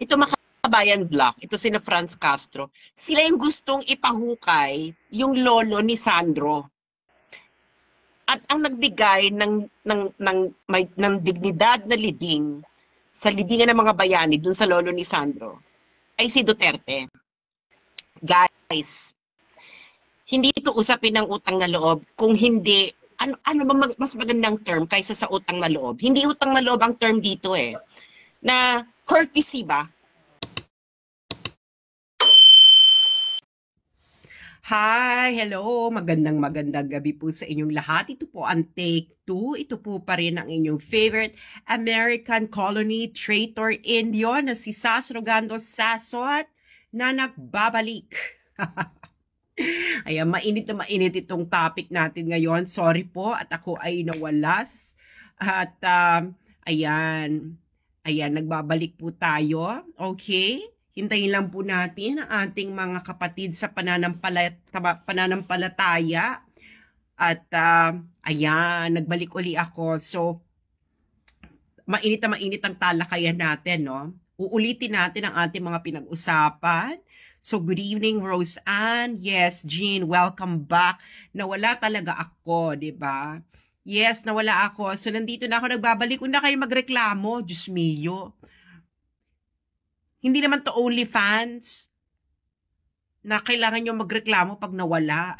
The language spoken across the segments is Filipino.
ito Makabayan Block, ito sina Franz Castro, sila yung gustong ipahukay yung lolo ni Sandro. At ang nagbigay ng dignidad na libing sa libingan ng mga bayani dun sa lolo ni Sandro ay si Duterte. Guys, hindi ito usapin ng utang na loob kung hindi, ano ba mas magandang term kaysa sa utang na loob? Hindi utang na loob ang term dito na courtesy ba? Hi, hello, magandang gabi po sa inyong lahat. Ito po ang Take 2. Ito po pa rin ang inyong favorite American colony traitor Indio na si Sas Rogando Sasot na nagbabalik. Ayan, mainit na mainit itong topic natin ngayon. Sorry po at ako ay nawala. At ayan, nagbabalik po tayo. Okay? Hintayin lang po natin ang ating mga kapatid sa pananampalataya. At ayan, nagbalik uli ako. So, mainit na mainit ang talakayan natin, no? Uulitin natin ang ating mga pinag-usapan. So, good evening, Rose Ann. Yes, Jean, welcome back. Nawala talaga ako, di ba? Yes, nawala ako. So, nandito na ako, nagbabalik. Kung na kayo magreklamo, Diyos mio. Hindi naman to OnlyFans na kailangan nyo magreklamo pag nawala.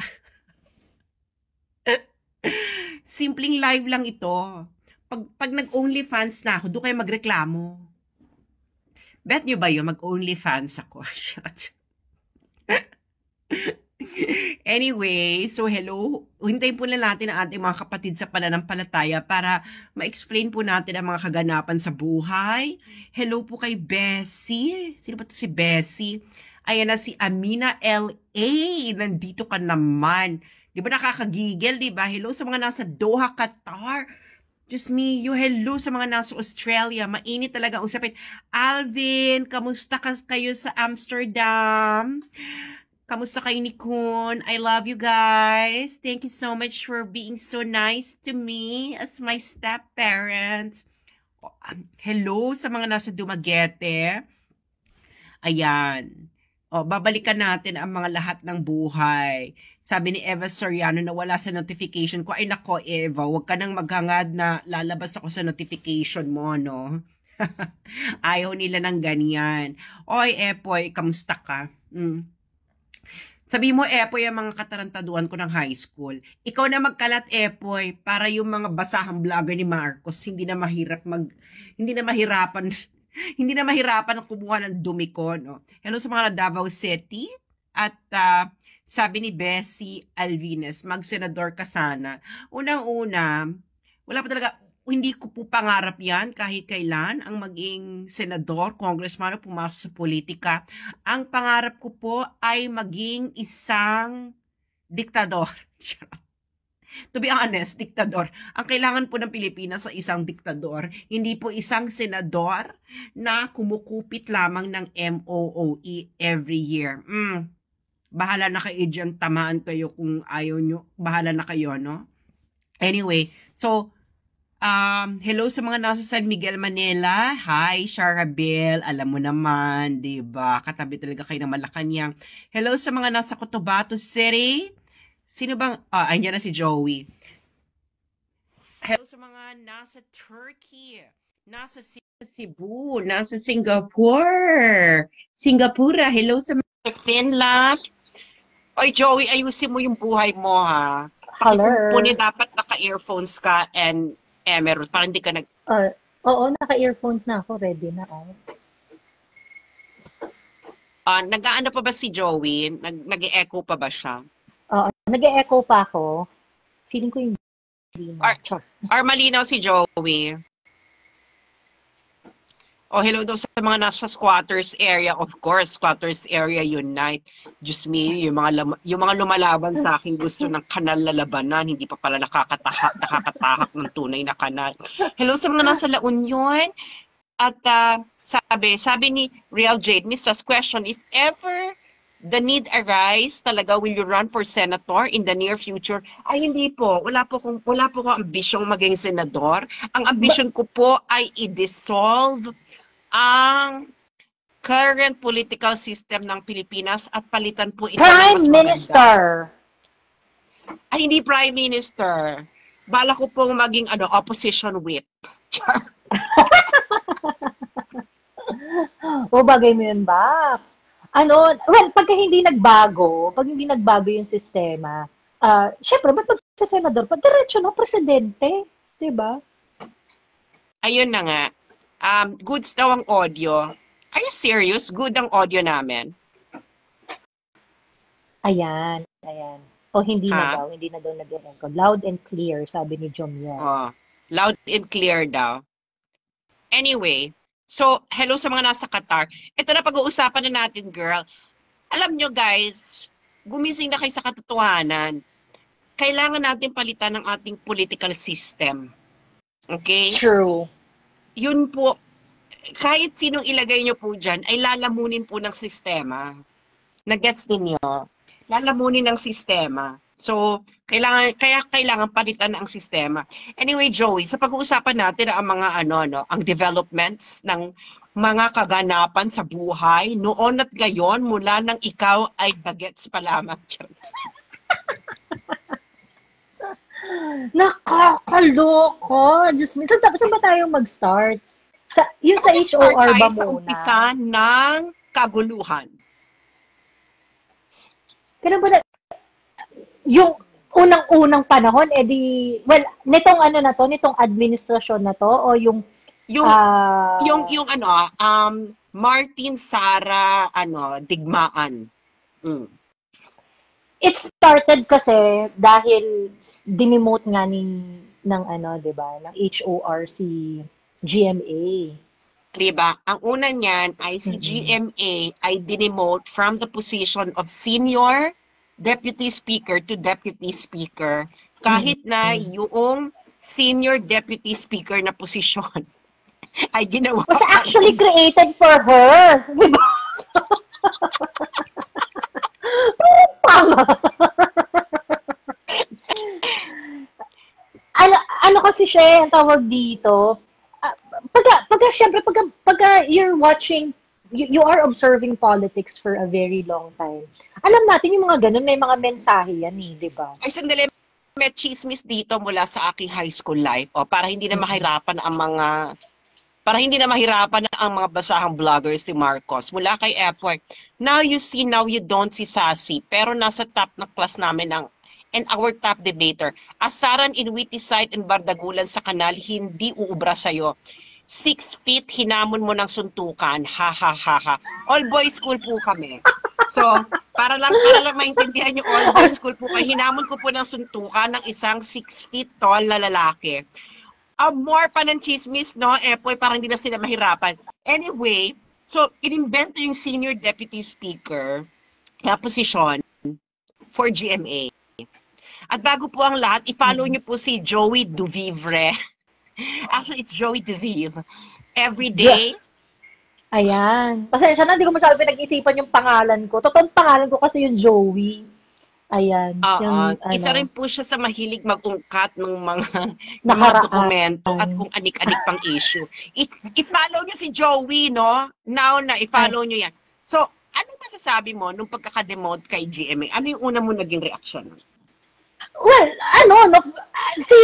Simpleng live lang ito. Pag nag-OnlyFans na ako, doon kayo magreklamo. Bet nyo ba yun? Mag-OnlyFans ako. Anyway, so hello. Hintayin po na natin ang ating mga kapatid sa pananampalataya para ma-explain po natin ang mga kaganapan sa buhay. Hello po kay Bessie. Sino ba to si Bessie? Ayan na si Amina L.A. Nandito ka naman. Di ba nakakagigil, di ba? Hello sa mga nasa Doha, Qatar. Diyos mio, hello sa mga nasa Australia. Mainit talaga usapin. Alvin, kamusta kayo sa Amsterdam? Kamusta kayo ni Kun? I love you guys. Thank you so much for being so nice to me as my step-parents. Hello sa mga nasa Dumaguete. Ayan. Babalikan natin ang mga lahat ng buhay. Sabi ni Eva Soriano na wala sa notification ko. Ay nako, Eva, huwag ka nang maghangad na lalabas ako sa notification mo, no? Ayaw nila ng ganyan. Oy, Epoy, kamusta ka? Sabi mo, Epoy, ang mga katarantaduan ko ng high school. Ikaw na magkalat, Epoy, para yung mga basahang vlogger ni Marcos hindi na mahirapan ang kumuha ng dumi ko, no? Hello sa mga Davao City. At sabi ni Bessie Alvines, mag-senador ka sana. Unang-una, wala pa talaga, hindi ko po pangarap yan kahit kailan ang maging senador, congressman o pumasok sa politika. Ang pangarap ko po ay maging isang diktador. To be honest, diktador. Ang kailangan po ng Pilipinas sa isang diktador, hindi po isang senador na kumukupit lamang ng MOOE every year. Bahala na kayo dyan, tamaan kayo kung ayaw nyo. Bahala na kayo, no? Anyway, so, hello sa mga nasa San Miguel, Manila. Hi, Sharabel. Alam mo naman, diba? Katabi talaga kayo ng Malacanang. Hello sa mga nasa Cotabato City. Sino bang, andyan na si Joey. Hello sa mga nasa Turkey. Nasa Cebu. Nasa Singapore. Singapura. Hello sa mga Finland. Oy, Joey, ayusin mo yung buhay mo, ha? Hello. Muna dapat naka-earphones ka and meron. Parang hindi ka nag... Oo, naka-earphones na ako. Ready na ako. Nag-aano pa ba si Joey? Nag-e-echo pa ba siya? Oo, nag-e-echo pa ako. Feeling ko yung... Malinaw si Joey. Hello daw sa mga nasa squatters area. Of course, squatters area unite. Diyos me, yung mga lumalaban sa akin gusto ng kanal na labanan. Hindi pa pala nakakatahak ng tunay na kanal. Hello sa mga nasa La Union. At sabi ni Real Jade, Mrs. Question, if ever the need arise, talaga will you run for senator in the near future? Ay, hindi po. Wala po ko ambisyong maging senador. Ang ambisyon ko po ay i-dissolve ang current political system ng Pilipinas at palitan po ito ng Prime mas maganda. Minister. Ay, hindi Prime Minister. Bala ko pong maging opposition whip. O, bagay mo yun, Bax. Well, pag hindi nagbago yung sistema, syempre, ba't pag sa senador, pag diretso no, presidente, diba? Ayun na nga. Goods daw ang audio. Are you serious? Good ang audio namin. Ayan. O, hindi na daw nag-echo. Loud and clear, sabi ni Jomyong. Oh, loud and clear daw. Anyway, so, hello sa mga nasa Qatar. Ito na pag-uusapan na natin, girl. Alam nyo, guys, gumising na kayo sa katotohanan. Kailangan natin palitan ng ating political system. Okay? True. Yun po, kahit sinong ilagay nyo po dyan, ay lalamunin po ng sistema. Nag-gets din nyo? Lalamunin ng sistema. So, kailangan palitan ang sistema. Anyway, Joey, sa pag-uusapan natin ang mga ang developments ng mga kaganapan sa buhay noon at ngayon mula nang ikaw ay bagets pa lamang. Nakakaloko! Diyos me. Saan ba tayo mag-start? Yung sa HOR ba muna? Sa umpisa ng kaguluhan. Kailan ba yung unang-unang panahon, nitong administrasyon na to, o yung Martin Sara, digmaan. It started kasi dahil dinemote nga ng 'di ba, ng HOR si GMA. Diba? Ang una niyan ay si GMA ay dinemote from the position of senior deputy speaker to deputy speaker. Kahit na yung senior deputy speaker na posisyon ay ginawa. Was actually created for her. Diba? ano kasi siya, ang tawag dito, pagka you're watching, you are observing politics for a very long time. Alam natin yung mga ganun, may mga mensahe yan di ba? Ay, sandali, may chismis dito mula sa aking high school life, para hindi na mahirapan ang mga basahang vloggers ni Marcos. Mula kay Epworth, now you see, now you don't see Sassy, pero nasa top na class namin and our top debater. Asaran in witty sight and bardagulan sa kanal, hindi uubra sa'yo. 6 feet, hinamon mo ng suntukan. Ha, ha, ha, ha. All boys school po kami. So, para lang maintindihan yung all boys school po kayo, hinamon ko po ng suntukan ng isang 6 feet tall na lalaki. More pa ng chismis, no? Parang hindi na sila mahirapan. Anyway, so, inimbento yung senior deputy speaker na posisyon for GMA. At bago po ang lahat, i-follow niyo po si Joey Duvivre. Actually, it's Joey Duviv. Every day. Yeah. Ayan. Pasensya na, hindi ko masyado pinag-isipan yung pangalan ko. Totoong pangalan ko kasi yung Joey. Ayan. Isa rin po siya sa mahilig mag-ungkat ng mga dokumento at kung anik-anik pang issue. I-follow niyo si Joey, no? Now na, i-follow niyo yan. So, anong masasabi mo nung pagkakademote kay GMA? Ano yung una mo naging reaksyon? Well, si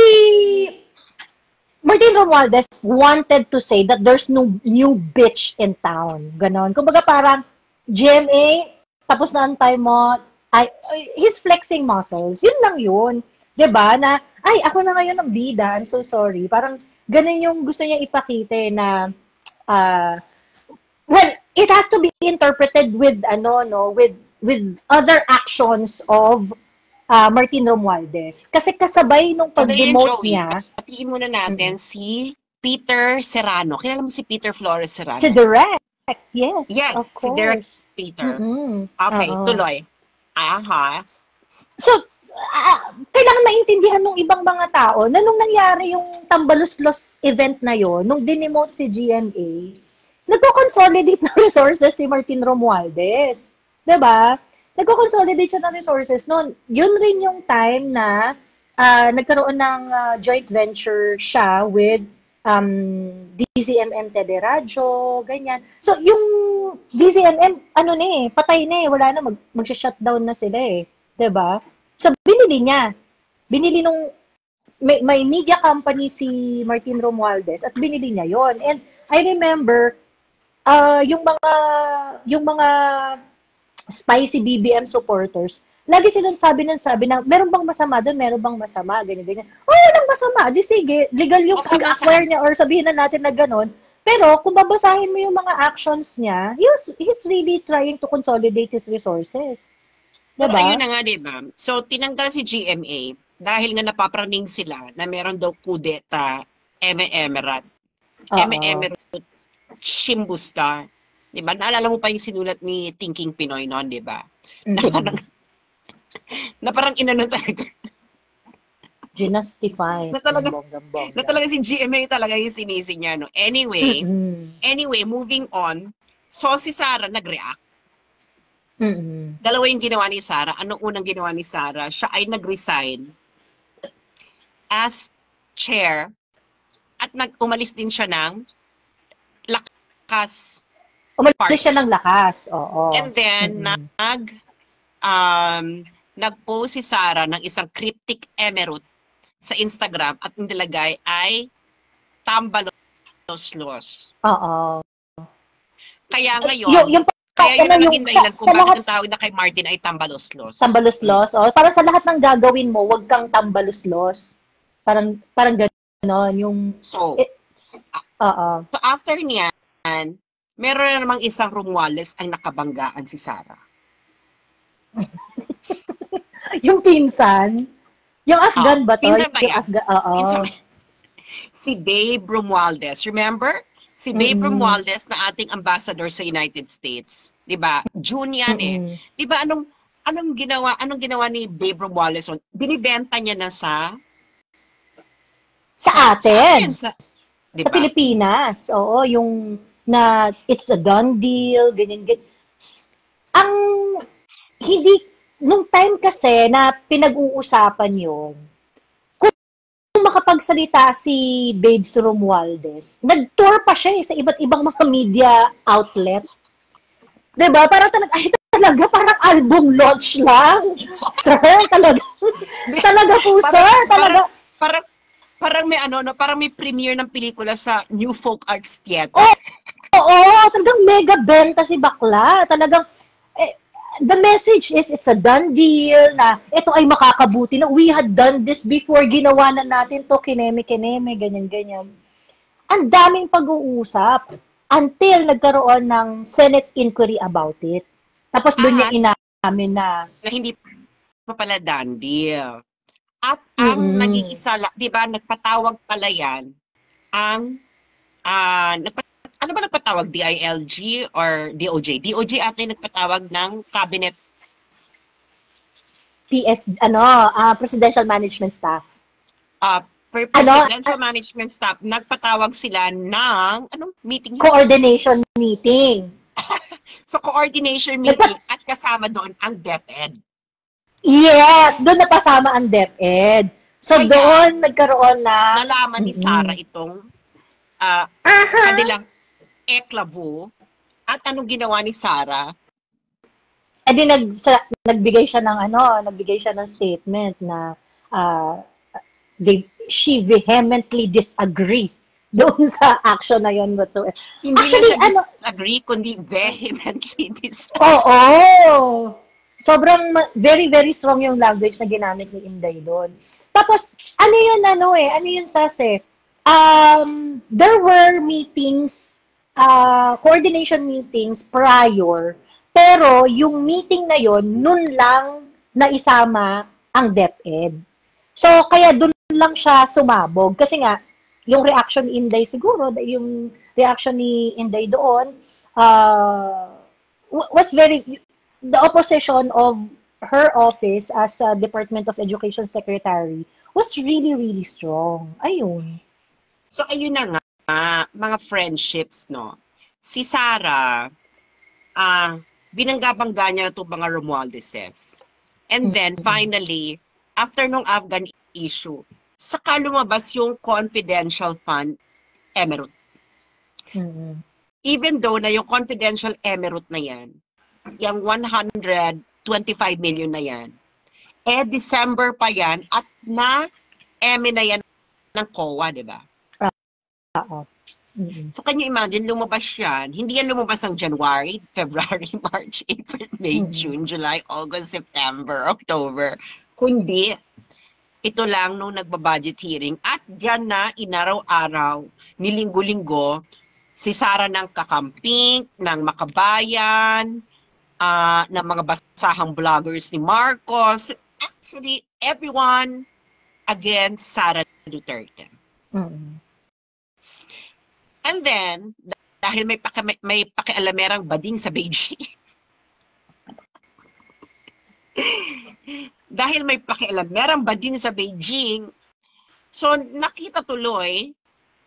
Martin Romualdez wanted to say that there's no new bitch in town. Ganon. Kumbaga parang, GMA, tapos na ang time mo, he's flexing muscles. Yun lang yun. 'Di ba? Na, ako na ngayon ang bida. I'm so sorry. Parang, ganun yung gusto niya ipakita na, well, it has to be interpreted with, with other actions of Martin Romualdez. Kasi kasabay nung pag-demote niya. Patiin muna natin si Peter Serrano. Kilala mo si Peter Flores Serrano? Si Direct. Yes, of course. Si Direct Peter. Okay, tuloy. Aha. So, kailangan maintindihan ng ibang mga tao na nung nangyari yung Tambaluslos event na yon, nung dinemote si GMA, nagko-consolidate ng resources si Martin Romualdez. 'Di ba? Nagko-consolidate siya ng resources noon. Yun rin yung time na nagkaroon ng joint venture siya with DZMM Teleradyo, ganyan. So, yung GMM, ano na patay na wala na, magsha-shutdown na sila 'di ba? So, binili niya. Binili nung, may media company si Martin Romualdez at binili niya yon. And I remember, yung mga spicy BBM supporters, lagi silang sabi na, meron bang masama doon? Meron bang masama? Ganyan. Oh, walang masama. Di sige, legal yung acquire niya or sabihin na natin na gano'n. Pero kung babasahin mo yung mga actions niya, he's really trying to consolidate his resources. Pero ayun na nga, diba? So, tinanggal si GMA dahil nga napapraning sila na meron daw kudeta Eme-Emerat. Eme-Emerat Shimbusta. Diba? Naalala mo pa yung sinulat ni Thinking Pinoy noon, diba? Na parang inano talaga. Ginustify. Na talaga si GMA talaga yung sinisi niya, no? Anyway, moving on. So, si Sara nag-react. Dalawa yung ginawa ni Sara. Anong unang ginawa ni Sara? Siya ay nag-resign as chair at umalis din siya ng Lakas. Umalis siya ng Lakas, oo. And then, nag-post si Sara ng isang cryptic emerald sa Instagram at nilagay ay Tambaloslos. Oo. Kaya ngayon, kaya yun ang naging dahilan kung bakit ang tawag na kay Martin ay Tambaloslos. Tambaloslos. Parang sa lahat ng gagawin mo, wag kang tambaloslos. Parang gano'n. Yung... So after niyan, meron na namang isang Romualdez ang nakabanggaan si Sara. Yung pinsan? Yung Afghan ba to? Pinsan ba yan? Si Babe Romualdez. Remember? Si Babe Romualdez na ating ambassador sa United States. 'Di ba? June yan 'Di ba anong ginawa ni Babe Romualdez? Binibenta niya na sa atin. Diba? Sa Pilipinas. Oo, yung na it's a done deal, ganyan. Ang hindi, nung time kasi na pinag-uusapan yun, kung makapagsalita si Babes Romualdez, nag-tour pa siya sa iba't ibang mga media outlet. Diba? Parang talaga, parang album launch lang. Sir, talaga po, sir. Talaga. Parang may parang may premiere ng pelikula sa New Folk Arts Theater. Oo, talagang mega benta si bakla. Talagang, the message is, it's a done deal, na ito ay makakabuti na. We had done this before, ginawa na natin to, kineme, ganyan. Ang daming pag-uusap until nagkaroon ng Senate inquiry about it. Tapos doon niya inamin na hindi pa pala done deal. At ang naging isa, di ba, nagpatawag pala yan, ano ba nagpatawag? DILG or DOJ? DOJ ata yung nagpatawag ng cabinet. Presidential Management Staff. Presidential Management Staff, nagpatawag sila ng, meeting? Coordination meeting. So, coordination meeting at kasama doon ang DepEd. Yes, doon napasama ang DepEd. So, doon nagkaroon na... Nalaman ni Sara itong kanilang eklavo. At anong ginawa ni Sara? Di nagbigay siya ng statement na she vehemently disagree doon sa action na yun whatsoever. Hindi actually, siya disagree, kundi vehemently disagree. Oo. Sobrang very, very strong yung language na ginamit ni Inday doon. Tapos, ano yun, Sase? There were meetings, coordination meetings prior, pero yung meeting na yun, nun lang naisama ang DepEd. So, kaya doon lang siya sumabog. Kasi nga, yung reaction ni Inday siguro, yung reaction ni Inday doon, was very... The opposition of her office as a Department of Education Secretary was really, really strong. Ayun. So, ayun na nga, mga friendships, no? Si Sara, binangga-bangga niya na itong mga Romualdezes. And then, finally, after nung Afghan issue, saka lumabas yung confidential fund emerald. even though na yung confidential emirate na yan, yung 125 million na yan, December pa yan at na-eme na yan ng COA, di ba? Oo. So, can you imagine, lumabas yan, hindi yan lumabas ng January, February, March, April, May, June, July, August, September, October, kundi ito lang nung nagbabudget hearing at dyan na inaraw-araw, nilinggo-linggo, si Sara ng kakamping, ng Makabayan, ng mga basahang vloggers ni Marcos. Actually, everyone against Sara Duterte. And then, dahil may pakialamerang bading sa Beijing, dahil may pakialamerang bading sa Beijing, so nakita tuloy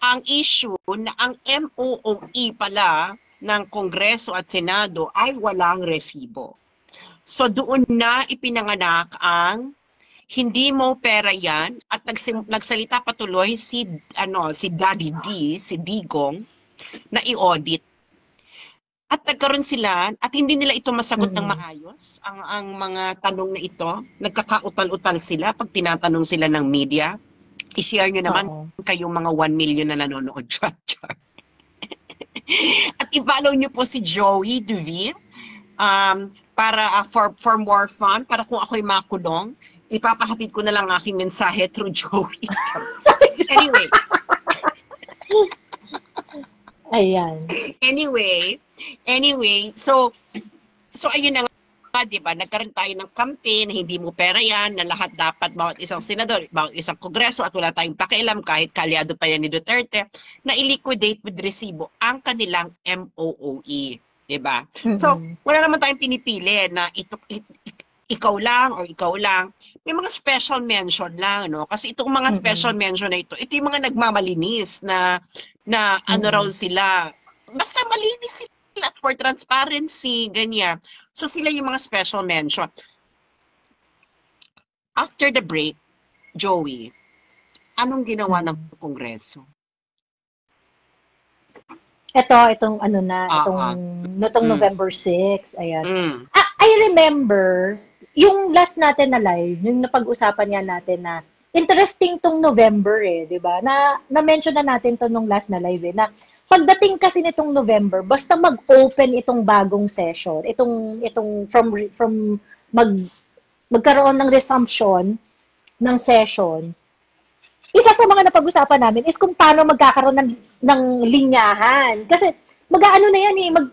ang issue na ang MOOE pala ng Kongreso at Senado ay walang resibo. So doon na ipinanganak ang hindi mo pera yan at nagsalita patuloy si Daddy D, si Digong na i-audit. At nagkaroon sila at hindi nila ito masagot ng maayos ang mga tanong na ito. Nagkakautal-utal sila pag tinatanong sila ng media. I-share nyo naman kayong mga 1 million na nanonood dyan. At i-follow nyo po si Joey Duvie para for more fun, para kung ako'y makulong, ipapahatid ko na lang aking mensahe through Joey. Anyway. Ayan. Anyway, so ayun na nga, di ba? Nagkaroon tayo ng campaign na hindi mo pera yan, na lahat dapat, bawat isang senador, bawat isang kongreso, at wala tayong pakialam kahit kalyado pa yan ni Duterte, na i-liquidate with resibo ang kanilang MOOE. Di ba? So, wala naman tayong pinipili na ikaw lang or ikaw lang. May mga special mention lang, no? Kasi itong mga special mention na ito yung mga nagmamalinis na ano raw sila. Basta malinis sila for transparency, ganyan. So sila yung mga special mention. After the break, Joey, anong ginawa ng Kongreso? Itong November 6, ayan. I remember, yung last natin na live, yung napag-usapan niya natin na interesting tong November di ba? Na-mention na natin to nung last na live na pagdating kasi nitong November, basta mag-open itong bagong session, itong from magkaroon ng resumption ng session. Isa sa mga napag-usapan namin is kung paano magkakaroon ng linyahan. Kasi mag-aano na yan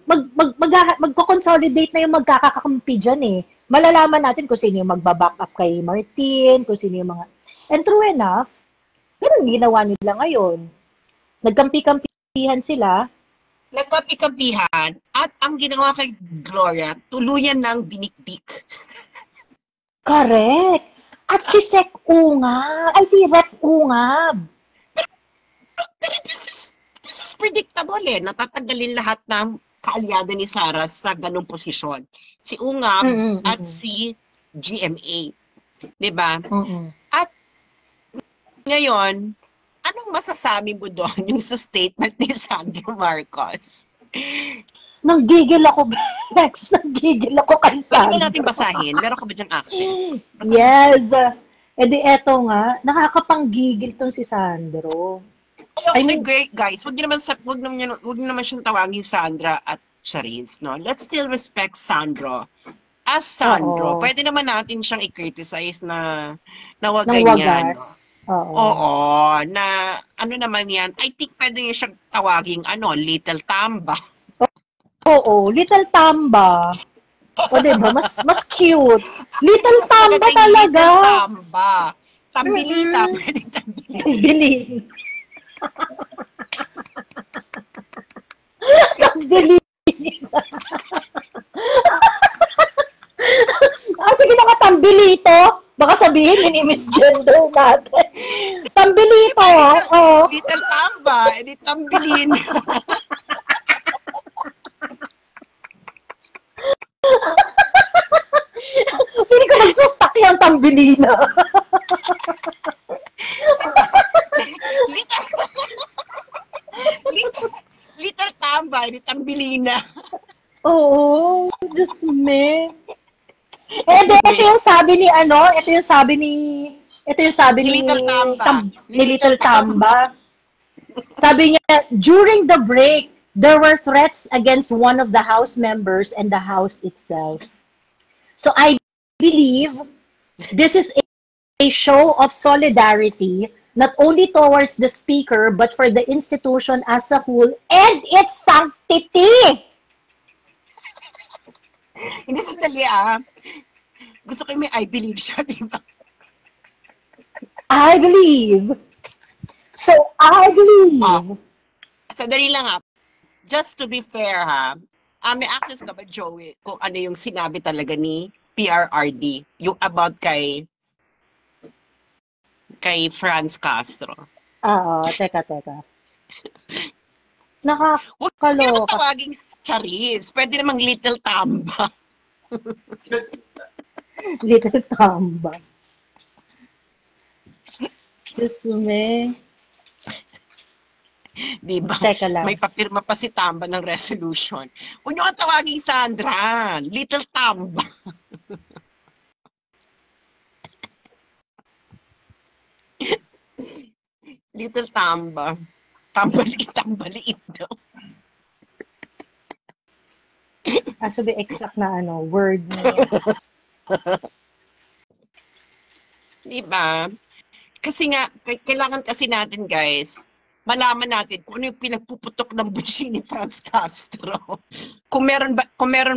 magko-consolidate na yung magkakakampi dyan Malalaman natin kung sino yung magbaback up kay Martin, kung sino yung mga... And true enough, ganun ginawa nila ngayon. Nagkampi-kampihan sila. Nagkampi-kampihan at ang ginawa kay Gloria, tuluyan ng binikbik. Correct. At si Sec Ungab, si Rep Ungab. Pero this is predictable natatanggalin lahat ng kaalyado ni Sara sa ganung posisyon. Si Ungab at si GMA. Diba? At ngayon, anong masasabi mo doon yung sa statement ni Sandro Marcos? Nanggigil ako, Bex. Nanggigil ako kay Sandro. Pwede natin basahin. Meron ka ba dyang access? Basahin. Yes. Eto nga, nakakapanggigil tong si Sandro. I mean, great guys, wag naman siyang tawagin Sandra at Charisse, no? Let's still respect Sandro. As Sandro, pwede naman natin siyang i-criticize na wag ganyan. Oo, na ano naman yan, I think pwede niya siyang tawagin, Little Tamba. Oo, Little Tamba. O diba, mas cute. Little Tamba talaga. Little Tamba. Tambilita, pwede tambilita. Tambilita. Tambilita. Sige na ka, tambilito. Baka sabihin, mini-misgender natin. Tambilito. Little Tamba, edi tambilin. Hindi ko magsustak yung tambilina. Little Tamba, bahay ni Tambilina. Oo, Diyos me. Ito yung sabi ni Little Tamba. ni Little Tamba. Sabi niya, during the break, there were threats against one of the house members and the house itself. So I believe this is a show of solidarity, not only towards the speaker, but for the institution as a whole and its sanctity. Hindi sandali Gusto ko may I believe siya, di ba? I believe. So, I believe. Sandali lang Just to be fair may access ka ba, Joey, kung ano yung sinabi talaga ni PRRD, yung about kay Franz Castro? Teka. Huwag ka Nakakaloka. tawaging Charis. Pwede namang Little Tamba. Little Tamba. Diyos me. Diba? Teka lang. May papirma pa si Tamba ng resolution. Huwag nyo ang tawaging Sandra. Little Tamba. Little Tamba. Tambaliit daw. So be exact na word niya. Diba? Kasi nga, kailangan kasi natin, guys, malaman natin kung ano yung pinagpuputok ng busi ni Franz Castro. Kung meron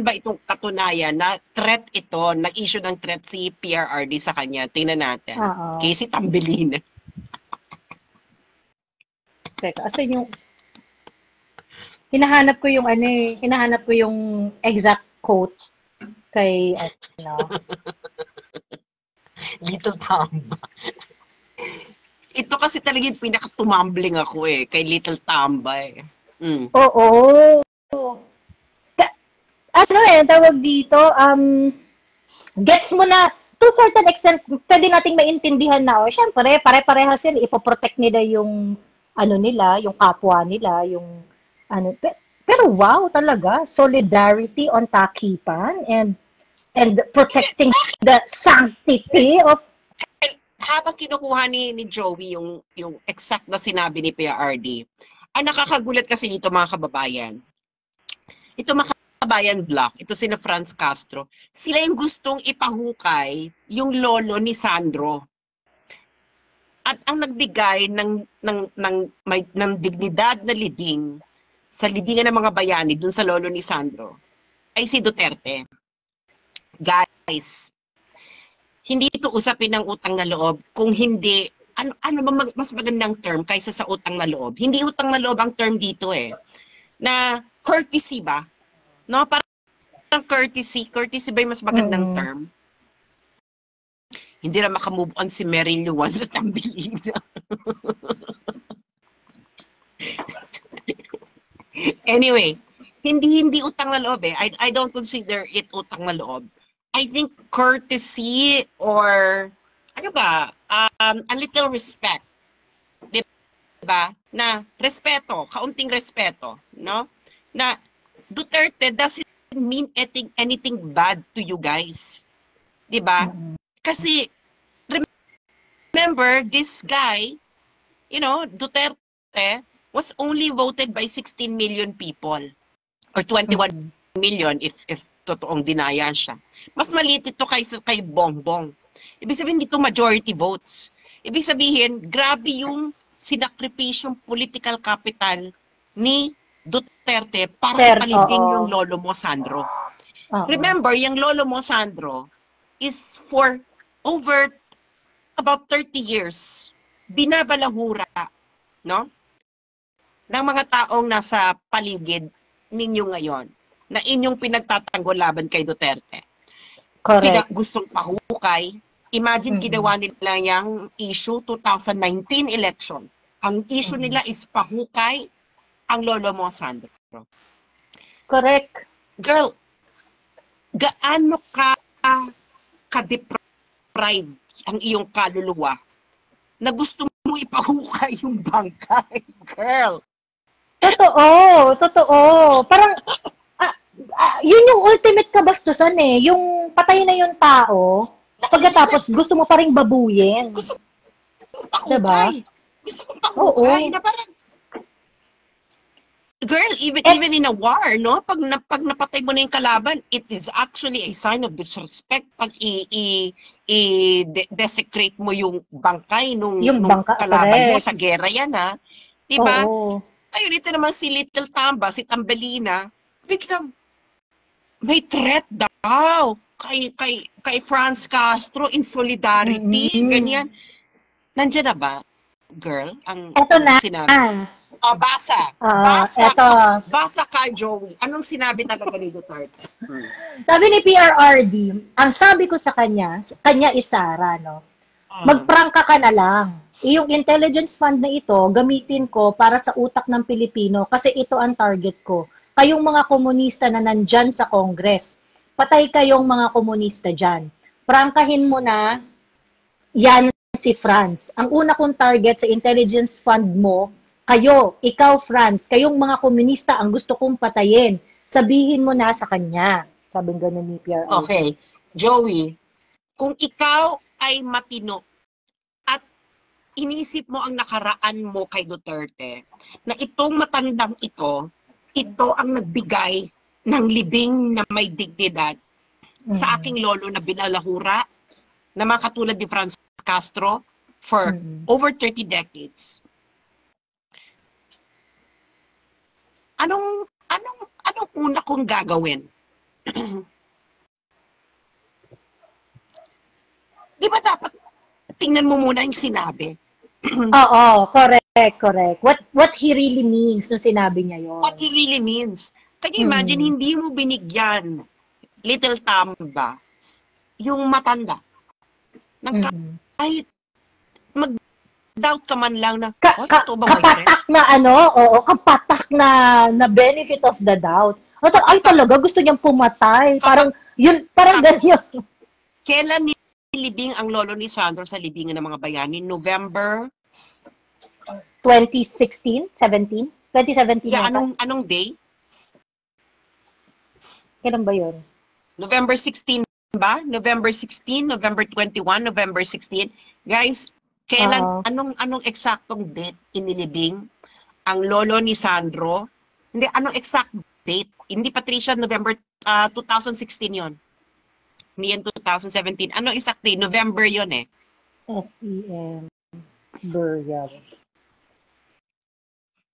ba itong katunayan na threat ito, nag-issue ng threat si PRRD sa kanya, tingnan natin. Casey Tambelina. Teka, asan yung hinahanap ko yung exact quote kay Little Tamba. Ito kasi talaga yung pinaka-tumambling ako kay Little Tamba Oo. Tawag dito, gets mo na, to a certain extent, pwede nating maintindihan na, syempre, pare-parehas yan, ipoprotect nila yung, yung kapwa nila, yung, pero wow, talaga, solidarity on takipan, and protecting the sanctity of habang kinukuha ni Joey yung exact na sinabi ni PRRD, ang nakakagulat kasi nito mga kababayan. Ito mga kababayan block, ito sina Franz Castro, sila yung gustong ipahukay yung lolo ni Sandro. At ang nagbigay ng dignidad na libing sa libingan ng mga bayani dun sa lolo ni Sandro ay si Duterte. Guys, hindi ito usapin ng utang na loob kung hindi, ano ba mas magandang term kaysa sa utang na loob? Hindi utang na loob ang term dito na courtesy ba? No, parang courtesy ba yung mas magandang term? Hindi na makamove on si Meryl Luwan sa Tambilina. Anyway, hindi utang na loob I don't consider it utang na loob. I think courtesy or a little respect. Diba? Na respeto, kaunting respeto, no? Na Duterte doesn't mean anything bad to you guys. Diba? Kasi remember this guy, Duterte was only voted by 16 million people or 21 million if totoong dinaya siya. Mas maliit ito kay Bongbong. Ibig sabihin dito majority votes. Ibig sabihin, grabe yung sinakripisyong political capital ni Duterte para ipalibing yung lolo mo, Sandro. Remember, yung lolo mo, Sandro, is for over about 30 years, binabalahura, no? Ng mga taong nasa paligid ninyo ngayon na inyong pinagtatanggol laban kay Duterte. Correct. Gustong pahukay. Imagine ginawa nila yung issue 2019 election. Ang issue nila is pahukay ang lolo mo, Sandro. Correct. Girl, gaano ka-deprived ang iyong kaluluwa na gusto mo ipahukay yung bangkay, girl? Totoo, totoo. Parang, yun yung ultimate kabastusan eh. Yung patay na yung tao, pagkatapos gusto mo pa ring babuyin. Gusto mo pa Diba? hukay. Gusto mo pa Oo. hukay na parang, girl, even in a war, no? Pag napatay mo na yung kalaban, it is actually a sign of disrespect. Pag desecrate mo yung bangkay nung kalaban mo sa gera yan, ha? Diba? Oo. Ayun, ito naman si Little Tamba, si Tambelina, biglang, may threat daw kay Franz Castro in solidarity, ganyan. Nandiyan na ba, girl? Eto na. Sinabi. Basa. Basa ka, Joey. Anong sinabi talaga ni Duterte? Sabi ni PRRD, ang sabi ko sa kanya is Sara, no? Magprangka ka na lang. Yung intelligence fund na ito, gamitin ko para sa utak ng Pilipino kasi ito ang target ko. Kayong mga komunista na nandyan sa Congress, patay kayong mga komunista dyan. Prangkahin mo na yan si Franz. Ang una kong target sa intelligence fund mo, kayo, ikaw Franz, kayong mga komunista ang gusto kong patayin. Sabihin mo na sa kanya. Sabing ganun ni PRRD. Okay. Joey, kung ikaw ay matino at inisip mo ang nakaraan mo kay Duterte, na itong matandang ito ang nagbigay ng libing na may dignidad sa aking lolo na binalahura, na mga katulad ni Franz Castro for over 30 decades. Anong una kong gagawin? Di ba dapat tingnan mo muna yung sinabi? Oo, correct. What he really means nung sinabi niya yun. What he really means. Can you imagine, hindi mo binigyan Little Tamba yung matanda ng kahit mag-doubt ka man lang na kapatak na benefit of the doubt. Ay talaga, gusto niyang pumatay. Parang ganyan. Kailan nilibing ang lolo ni Sandro sa libingan ng mga bayani? November 2016? 17? 2017 yeah, anong day? Kailan ba yun? November 16 ba? November 16, November 21, November 16. Guys, kailan, anong eksaktong date inilibing ang lolo ni Sandro? Hindi, anong exact date? Hindi, Patricia, November 2016 yon. Hindi yan 2017. Anong exact date? November yon eh. FEM. Burial.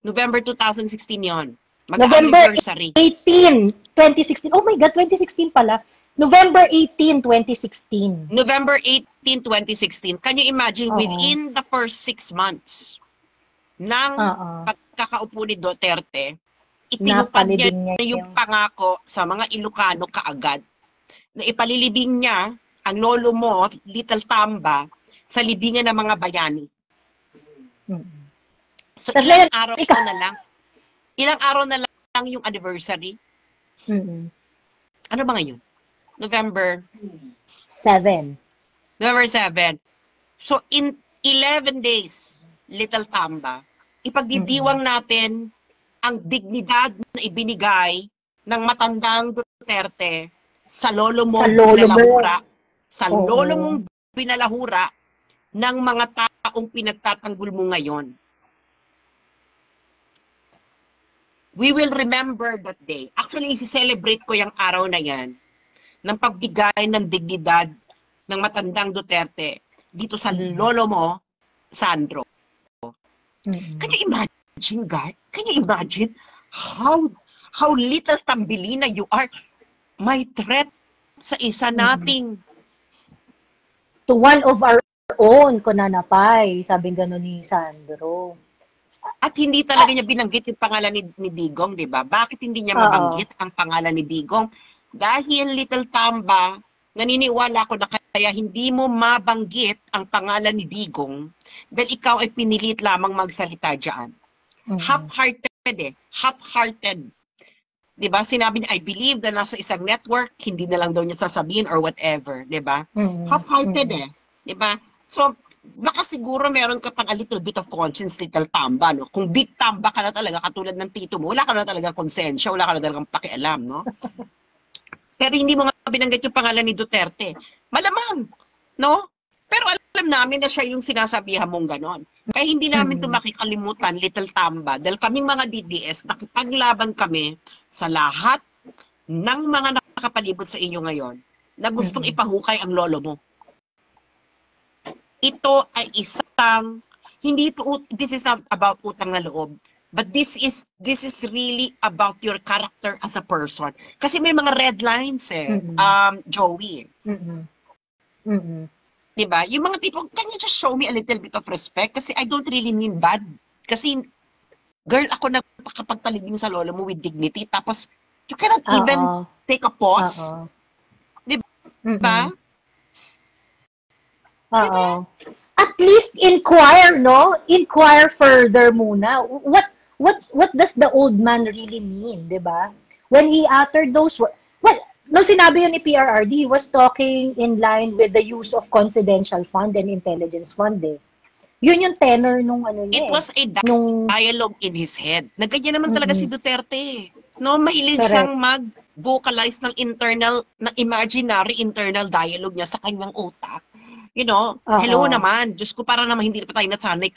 November 2016 yon. November 18, 2016. Oh my God, 2016 pala. November 18, 2016. November 18, 2016. Can you imagine, within the first 6 months ng pagkakaupo ni Duterte, itinupad niya yung pangako sa mga Ilocano kaagad na ipalilibing niya ang lolo mo, Little Tamba, sa libingan ng mga bayani. So, ilang araw na lang yung anniversary. Ano ba ngayon? November 7. November 7. So, in 11 days, Little Tamba, ipagdidiwang natin ang dignidad na ibinigay ng matandang Duterte sa lolo mong binalahura. Sa lolo mong binalahura ng mga taong pinagtatanggol mo ngayon. We will remember that day. Actually, isi-celebrate ko yung araw na yan ng pagbigay ng dignidad ng matandang Duterte dito sa lolo mo, Sandro. Can you imagine, guys? Can you imagine how little Tambelina you are? May threat sa isa nating to one of our own, kunanapay, sabing gano'n ni Sandro. At hindi talaga niya binanggit yung pangalan ni Digong, di ba? Bakit hindi niya mabanggit ang pangalan ni Digong? Dahil Little Tamba, naniniwala ko na kaya hindi mo mabanggit ang pangalan ni Digong dahil ikaw ay pinilit lamang magsalita dyan. Half-hearted eh. Half-hearted. Di ba? Sinabi niya, I believe na nasa isang network, hindi na lang daw niya sasabihin or whatever. Di ba? Half-hearted eh. Di ba? So, baka siguro meron ka pang a little bit of conscience, little tamba, no? Kung big tamba ka na talaga, katulad ng tito mo, wala ka na talaga konsensya, wala ka na talagang pakialam, no? Pero hindi mo nga binanggit yung pangalan ni Duterte. Malamang, no? Pero alam namin na siya yung sinasabihan mong ganon. Kaya hindi namin ito makikalimutan, little tamba, dahil kaming mga DDS, nakipaglaban kami sa lahat ng mga nakapalibot sa inyo ngayon na gustong ipahukay ang lolo mo. Ito ay isang, hindi ito, this is not about utang na loob, but this is really about your character as a person. Kasi may mga red lines Joey. Diba? Yung mga tipong, can you just show me a little bit of respect? Kasi I don't really mean bad. Kasi, girl, ako nagpakapagpalibing sa lolo mo with dignity, tapos, you cannot even take a pause. Diba? At least inquire, no? Inquire further muna. What does the old man really mean, 'di ba? When he uttered those words, well, no sinabi yun ni PRRD, he was talking in line with the use of confidential fund and intelligence fund. Yun yung tenor nung ano niya. It was a dialogue in his head. Nagganyan naman talaga si Duterte. No, mahilig siyang mag-vocalize ng imaginary internal dialogue niya sa kanyang utak. You know, hello naman. Diyos ko, para naman hindi pa tayo nasanay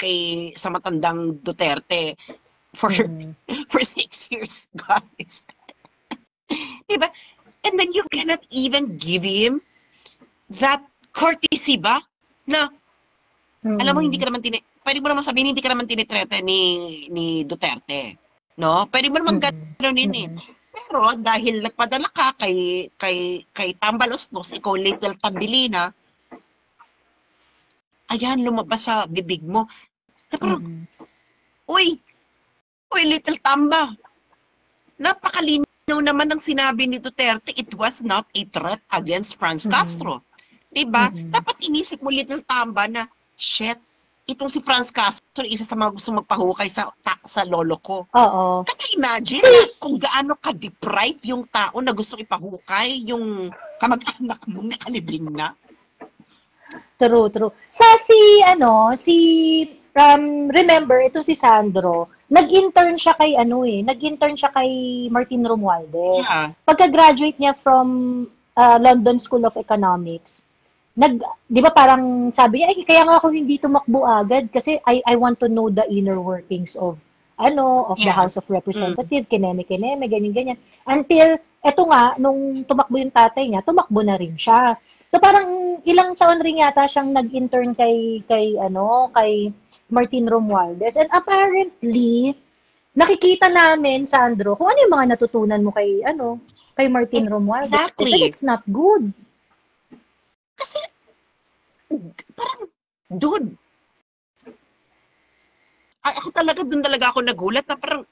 sa matandang Duterte for 6 years, guys. Diba? And then you cannot even give him that courtesy ba? Na, alam mo, hindi ka naman pwede mo naman sabihin, hindi ka naman tinitrete ni Duterte. No? Pwede mo naman gano'n Pero dahil nagpadala ka kay Tambaloslos, ikaw little Tambilina, ayan, lumabas sa bibig mo. Na parang, uy, little Tamba, napakalinaw naman ang sinabi ni Duterte, it was not a threat against Franz Castro. Diba? Dapat inisip mo, little Tamba, na, shit, itong si Franz Castro, isa sa mga gusto magpahukay sa lolo ko. Can you imagine kung gaano ka-deprive yung tao na gusto ipahukay yung kamag-anak mong nakalibing na? True. Remember, ito si Sandro, nag-intern siya kay Martin Romualdez. Yeah. Pagka-graduate niya from London School of Economics, di ba parang sabi niya, kaya nga ako hindi tumakbo agad kasi I want to know the inner workings of the House of Representatives, kineme, ganyan. Until, eto nga, nung tumakbo yung tatay niya, tumakbo na rin siya. So parang ilang taon rin yata siyang nag-intern kay Martin Romualdez. And apparently, nakikita namin, Sandro, kung ano yung mga natutunan mo kay Martin Romualdez. Exactly. Kasi it's not good. Kasi, parang, dude, ako doon talaga ako nagulat na parang,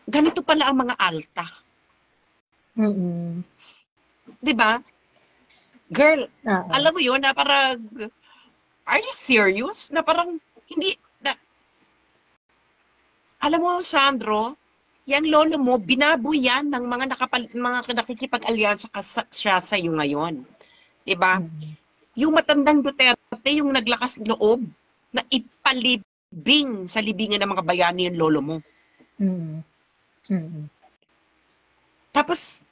ganito pala ang mga alta. Diba? Girl, alam mo yun, na parang, are you serious? Na parang, hindi, alam mo, Sandro, yung lolo mo, binabuyan ng mga nakikipag-alyansa siya sa iyo ngayon. Diba? Yung matandang Duterte, yung naglakas loob na ipalibing sa libingan ng mga bayani yung lolo mo. Tapos,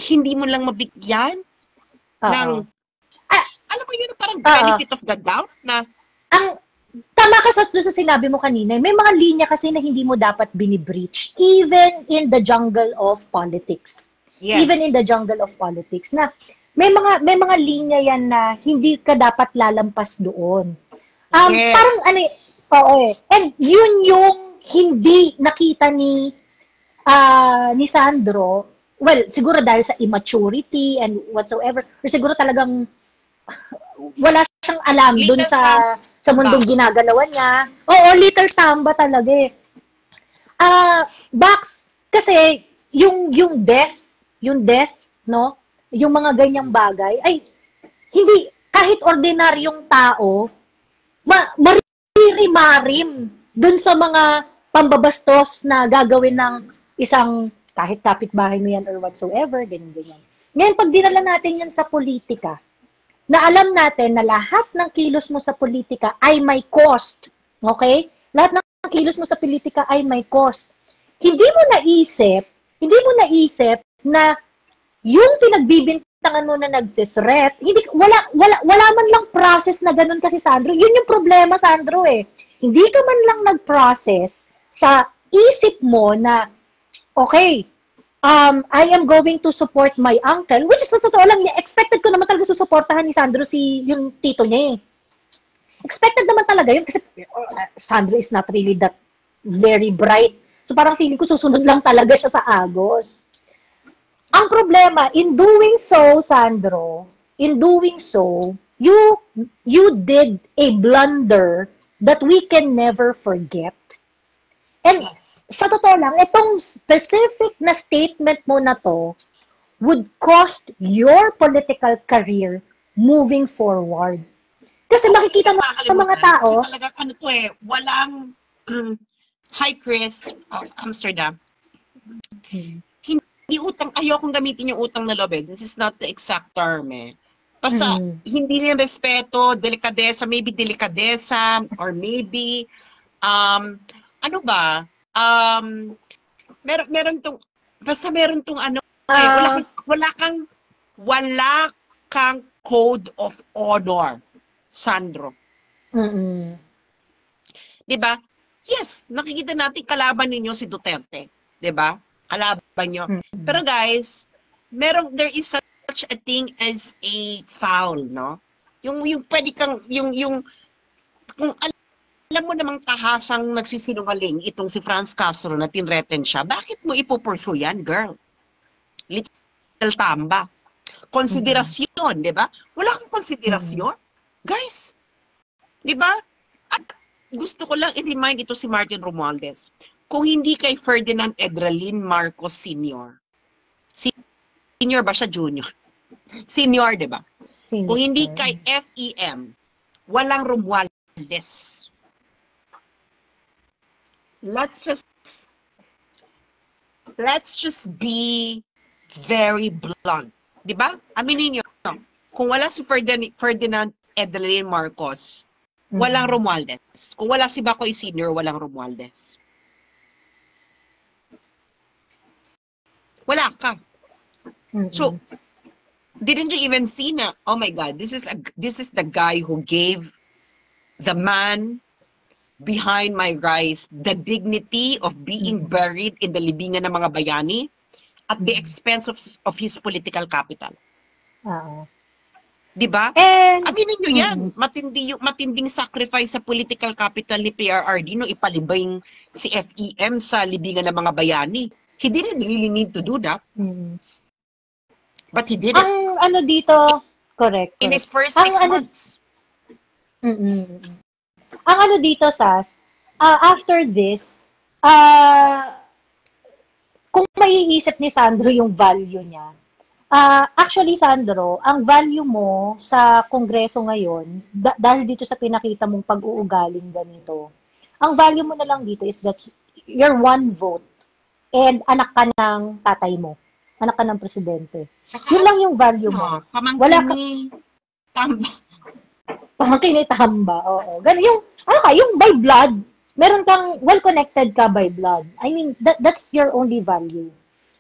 hindi mo lang mabigyan ng, alam mo yun, parang benefit of the doubt na, tama ka sa sinabi mo kanina, may mga linya kasi na hindi mo dapat binibreach, even in the jungle of politics. Yes. Even in the jungle of politics, na may mga linya yan na hindi ka dapat lalampas doon. Yes. Parang and yun yung hindi nakita ni Sandro, well, siguro dahil sa immaturity and whatsoever, or siguro talagang wala siyang alam dun sa mundong ginagalawan niya. Little tamba talaga Bax, kasi yung death, no? Yung mga ganyang bagay, ay, hindi, kahit ordinaryong tao, maririmarim dun sa mga pambabastos na gagawin ng isang, kahit kapitbahay mo yan or whatsoever, ganyan. Ngayon, pag dinala natin yan sa politika, na alam natin na lahat ng kilos mo sa politika ay may cost. Okay? Lahat ng kilos mo sa politika ay may cost. Hindi mo naisip na yung pinagbibintangan mo na nagsisret, wala man lang process na ganun kasi, Sandro. Yun yung problema, Sandro, eh. Hindi ka man lang nag-process sa isip mo na, okay, I am going to support my uncle, which is sa totoo lang, expected ko naman talaga susuportahan ni Sandro yung tito niya, eh. Expected naman talaga yun kasi Sandro is not really that very bright. So parang feeling ko susunod lang talaga siya sa Agos. Ang problema, in doing so, Sandro, you did a blunder that we can never forget. And sa totoo lang, itong specific na statement mo na to would cost your political career moving forward. Kasi makikita mo sa mga tao. Kasi talaga, walang, hi Chris of Amsterdam. Hindi utang, ayokong gamitin yung utang na loob, eh. This is not the exact term, eh. Basta, hindi rin respeto, delikadesa, or maybe, meron tong wala kang code of honor, Sandro. Diba? Yes, nakikita natin kalaban ninyo si Duterte, 'di ba? Kalaban nyo. Pero guys, there is such a thing as a foul, no? Yung pwede kang kung alam mo namang tahasang nagsisinungaling itong si Franz Castro na tinreten siya, bakit mo ipupursu yan, girl? Little tamba. Konsiderasyon, 'di ba? Wala kang konsiderasyon. Guys, 'di ba? At gusto ko lang i-remind ito si Martin Romualdez. Kung hindi kay Ferdinand Edralin Marcos Sr. Senior ba siya? Junior? Senior, di ba? Kung hindi kay FEM, walang Romualdez. Let's just be very blunt. Di ba? Aminin niyo, kung wala si Ferdinand Edralin Marcos, walang Romualdez. Kung wala si Bacoy Sr., walang Romualdez. Wala ka. So, didn't you even see na, oh my God, this is the guy who gave the man behind my rise the dignity of being buried in the libingan ng mga bayani at the expense of his political capital. Diba? Aminin nyo yan. Matinding sacrifice sa political capital ni PRRD nung ipalibing si FEM sa libingan ng mga bayani. He didn't really need to do that. But he did it. Ang ano dito, correct. In his first 6 months. Ang ano dito, Sas, after this, kung maiisip ni Sandro yung value niya, actually, Sandro, ang value mo sa Kongreso ngayon, dahil dito sa pinakita mong pag-uugaling ganito, ang value mo na lang dito is that you're one vote and anak ka ng tatay mo. Anak ka ng presidente. Saka, yun lang yung value mo. Pamangkin tamba. Pamangkin ni tamba, oo. Ganun, yung by blood, meron kang well-connected ka by blood. I mean, that's your only value.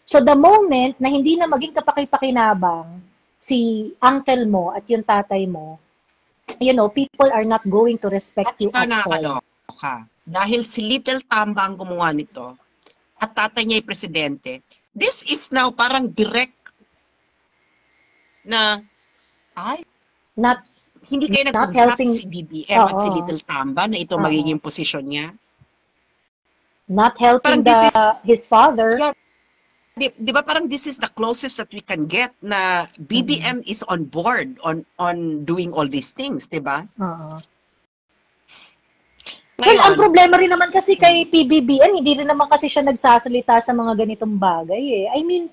So the moment na hindi na maging kapaki-pakinabang si uncle mo at yung tatay mo, people are not going to respect you at all. Dahil si Little Tamba ang gumawa nito at tatay niya ay presidente, this is now parang direct na hindi kayo nag-usap si BBM at si Little Tamba na ito magiging posisyon niya. Not helping his father. Yeah, Di ba parang this is the closest that we can get na BBM is on board on doing all these things, di ba? Well, ang problema rin naman kasi kay PBBM, hindi rin naman kasi siya nagsasalita sa mga ganitong bagay eh. I mean,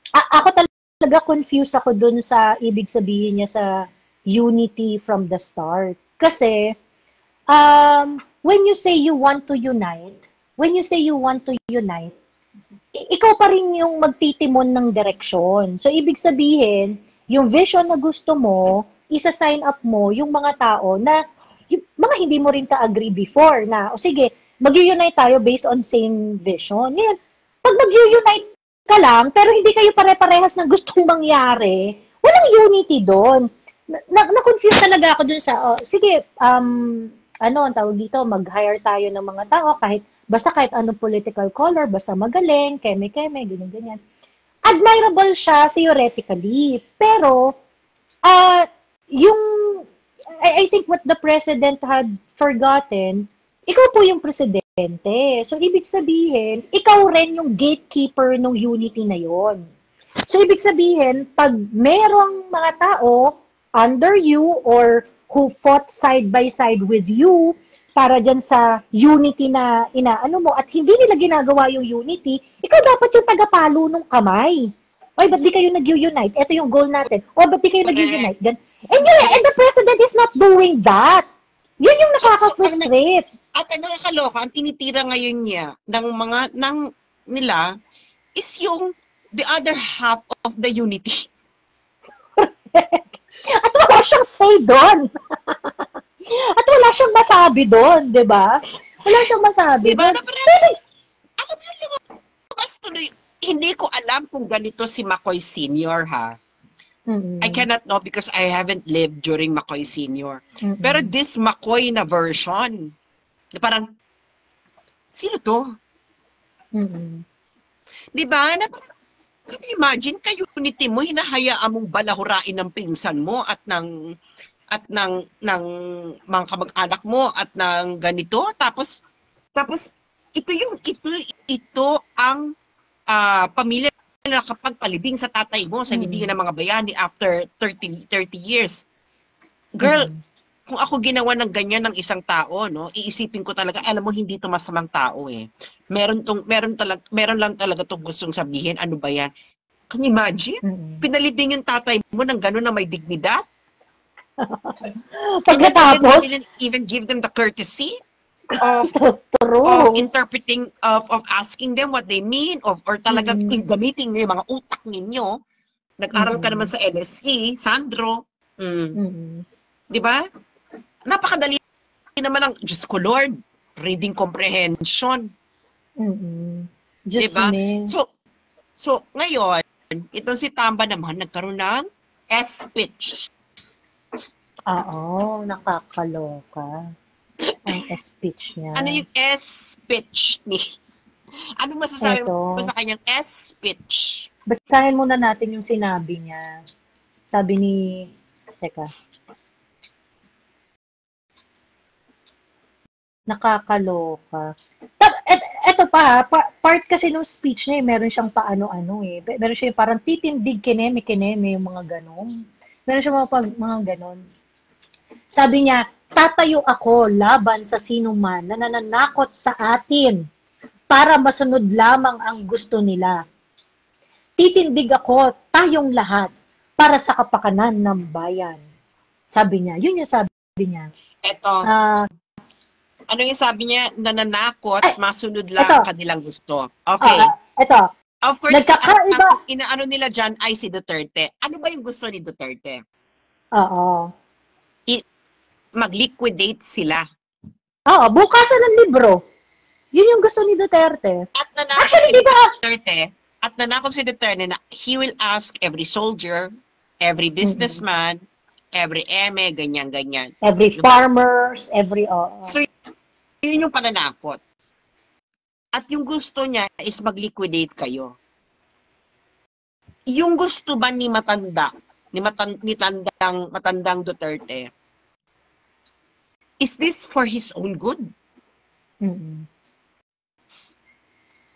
ako talaga confused ako dun sa ibig sabihin niya sa unity from the start. Kasi, when you say you want to unite, ikaw pa rin yung magtitimon ng direksyon. So, ibig sabihin, yung vision na gusto mo, isa-sign up mo yung mga tao na, yung mga hindi mo rin ka-agree before na, o sige, mag-unite tayo based on same vision. Ngayon, pag mag-unite ka lang, pero hindi kayo pare-parehas ng gustong mangyari, walang unity doon. Na-confuse talaga ako dun sa, sige, ano ang tawag dito, mag-hire tayo ng mga tao, basta kahit anong political color, basta magaling, keme-keme, ganyan-ganyan. Admirable siya theoretically, pero yung I think what the president had forgotten, ikaw po yung presidente. So ibig sabihin, ikaw rin yung gatekeeper ng unity na yon. So ibig sabihin, pag merong mga tao under you or who fought side by side with you para dyan sa unity na inaano mo at hindi nila ginagawa yung unity, ikaw dapat yung tagapalo ng kamay. Oy, ba't di kayo nag-unite? Ito yung goal natin. O, ba't di kayo nag-unite? And the president is not doing that. Yun yung nakaka-frustrate. At ang nakakaloka, ang tinitira ngayon niya nila is yung the other half of the unity. At wala siyang say doon. At wala siyang masabi doon, di ba? Wala siyang masabi diba? doon. Alam mo yung lumabas tuloy, hindi ko alam kung ganito si McCoy Sr. ha. I cannot know because I haven't lived during McCoy Sr. Pero this McCoy na version, parang, sino to? Di ba? Imagine, ka-unity mo, hinahayaan mong balahurain ng pinsan mo at ng mga kamag-anak mo at ng ganito. Tapos ito ang pamilya na nakapagpalibing sa tatay mo sa libingan ng mga bayani after 30 years. Girl, kung ako ginawa ng ganyan ng isang tao, no, iisipin ko talaga, alam mo, hindi to masamang tao eh. Meron lang talaga tong gustong sabihin, ano ba yan? Can you imagine? Pinalibing yung tatay mo ng gano'n na may dignidad? Pagkatapos, didn't even give them the courtesy of interpreting, of asking them what they mean, or talagang gamitin niyo yung mga utak ninyo. Nag-aral ka naman sa LSE, Sandro. Di ba? Napakadali naman ang, Diyos ko Lord, reading comprehension. Just diba? me. So, ngayon, itong si Tamba naman, nagkaroon ng S-pitch. Oo, nakakaloka. Ang S-pitch niya. Ano yung S-pitch ni? Anong masasabi mo sa kanyang S-pitch? Basahin muna natin yung sinabi niya. Sabi ni... Teka. Nakakaloka. Eto pa, part kasi ng speech niya, meron siyang paano-ano eh. Meron siya parang titindig kineme, yung mga ganon. Meron siya mga ganon. Sabi niya, tatayo ako laban sa sinuman na nananakot sa atin para masunod lamang ang gusto nila. Titindig ako, tayong lahat, para sa kapakanan ng bayan. Sabi niya, yun yung sabi niya. Eto, ano yung sabi niya? Nananakot, masunod lang ang kanilang gusto. Okay. Eto. Of course, ang inaano nila dyan ay si Duterte. Ano ba yung gusto ni Duterte? Oo. Mag-liquidate sila. Oo, bukasan ng libro. Yun yung gusto ni Duterte. At nanakot si Duterte na he will ask every soldier, every businessman, every eme, ganyan-ganyan. Every farmers, every... So, yun yung pananakot. At yung gusto niya is mag-liquidate kayo. Yung gusto ba ni matandang Duterte, is this for his own good?